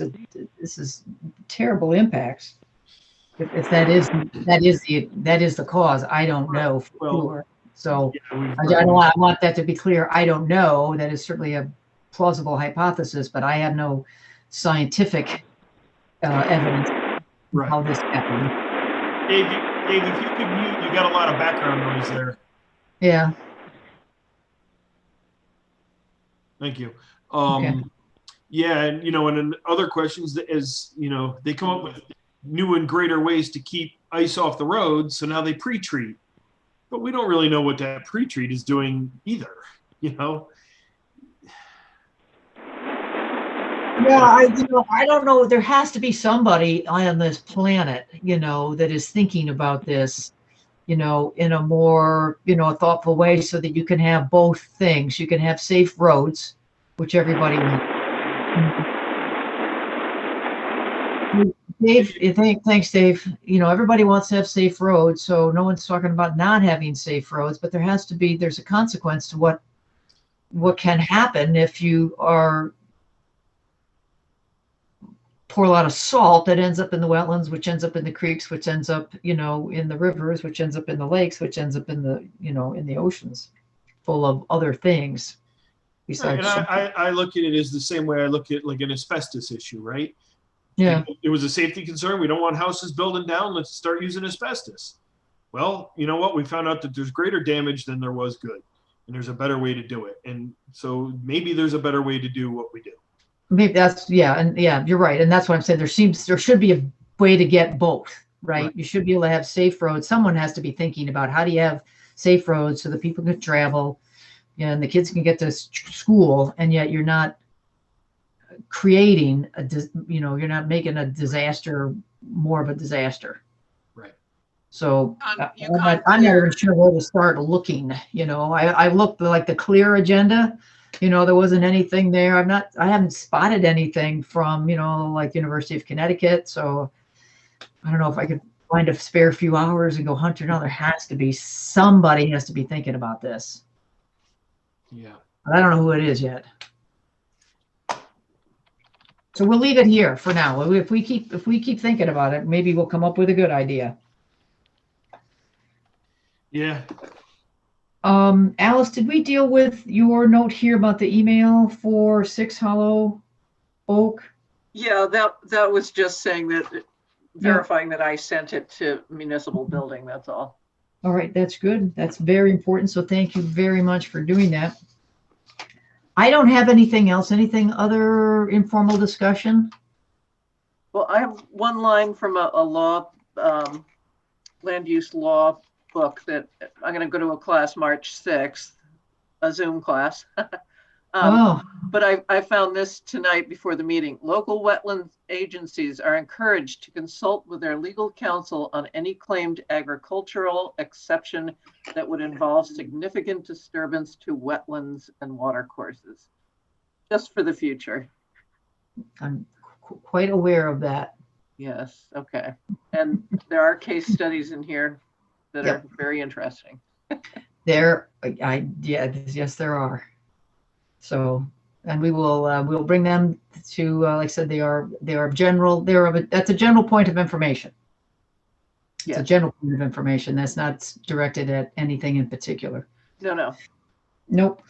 is terrible impacts. If that is the cause, I don't know for sure. So I want that to be clear. I don't know. That is certainly a plausible hypothesis, but I have no scientific evidence of how this happened. Dave, if you could mute, you got a lot of background noise there. Yeah. Thank you. Okay. Yeah, and in other questions, as they come up with new and greater ways to keep ice off the road, so now they pre-treat, but we don't really know what that pre-treat is doing either. Yeah, I don't know. There has to be somebody on this planet, that is thinking about this, in a more, thoughtful way, so that you can have both things. You can have safe roads, which everybody wants. Dave, thanks, Dave. You know, everybody wants to have safe roads, so no one's talking about not having safe roads, but there's a consequence to what can happen if you pour a lot of salt that ends up in the wetlands, which ends up in the creeks, which ends up, in the rivers, which ends up in the lakes, which ends up in the, in the oceans, full of other things. Right, Besides, and I look at it as the same way I look at like an asbestos issue, right? yeah, It was a safety concern. We don't want houses building down. Let's start using asbestos. Well, you know what? We found out that there's greater damage than there was good, and there's a better way to do it. And so maybe there's a better way to do what we do. maybe that's, you're right. And that's what I'm saying. There should be a way to get both, right? You should be able to have safe roads. Someone has to be thinking about how do you have safe roads so that people can travel and the kids can get to school, and yet you're not creating you're not making a disaster more of a disaster. Right. So I'm not even sure where to start looking. I looked like the clear agenda. There wasn't anything there. I haven't spotted anything from, like University of Connecticut. So I don't know if I could find a spare few hours and go hunting. No, somebody has to be thinking about this. Yeah. But I don't know who it is yet. So we'll leave it here for now. If we keep thinking about it, maybe we'll come up with a good idea. Yeah. Alice, did we deal with your note here about the email for 6 Hollow Oak? Yeah, that was just saying that, verifying that I sent it to municipal building, that's all. All right, that's good. That's very important. So thank you very much for doing that. I don't have anything else. Anything other informal discussion? Well, I have one line from a law, land use law book that I'm going to go to a class March 6th, a Zoom class. But I found this tonight before the meeting. Local wetland agencies are encouraged to consult with their legal counsel on any claimed agricultural exception that would involve significant disturbance to wetlands and watercourses, just for the future. I'm quite aware of that. Yes, okay. And there are case studies in here that are very interesting. Yes, there are. So, and we will we'll bring them to like I said, that's a general point of information. It's a general point of information. That's not directed at anything in particular. No. Nope.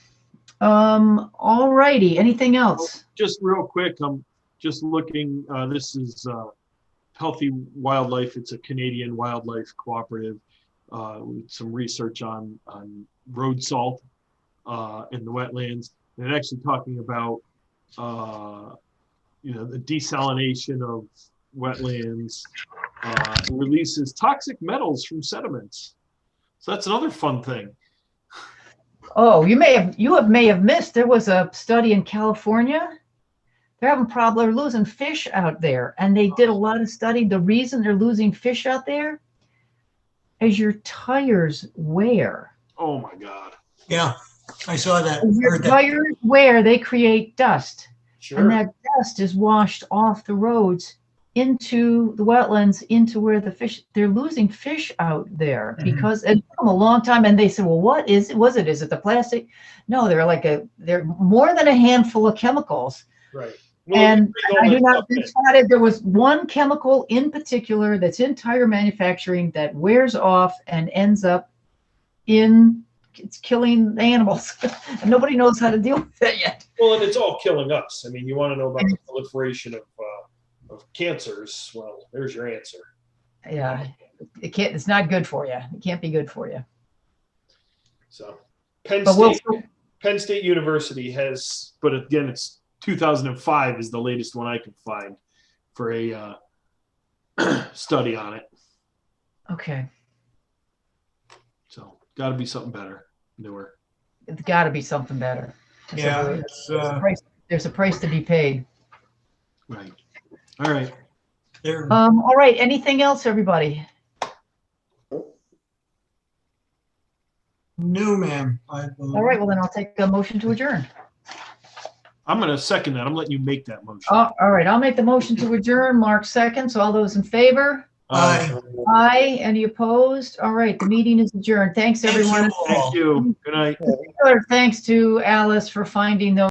All righty. Anything else? Just real quick, I'm just looking. This is Healthy Wildlife. It's a Canadian wildlife cooperative. With some research on road salt in the wetlands. And actually talking about, the desalination of wetlands releases toxic metals from sediments. So that's another fun thing. Oh, you may have missed. There was a study in California. They're having problems. They're losing fish out there, and they did a lot of study. The reason they're losing fish out there is your tires wear. Oh my God. Yeah. I saw that. Your tires wear, they create dust. Sure. And that dust is washed off the roads into the wetlands, into where the fish, they're losing fish out there because it took them a long time. And they said, well, what is it? Is it the plastic? No, they're more than a handful of chemicals. Right. Well, and I do not decided there was one chemical in particular that's in tire manufacturing that wears off and ends up it's killing the animals. And nobody knows how to deal with it yet. Well, and it's all killing us. I mean, you want to know about the proliferation of cancers. Well, there's your answer. Yeah, it's not good for you. It can't be good for you. So Penn State University has, but again, it's 2005 is the latest one I could find for a study on it. Okay. Got to be something better, newer. It's got to be something better. Yeah, there's a price to be paid. Right. All right. All right. Anything else, everybody? No, ma'am. All right. Well, then I'll take a motion to adjourn. I'm going to second that. I'm letting you make that motion. Oh, all right, I'll make the motion to adjourn. Mark seconds. All those in favor? Aye. Aye. Any opposed? All right, the meeting is adjourned. Thanks, Thank everyone. you all. Thank you. Good night. Particular thanks to Alice for finding those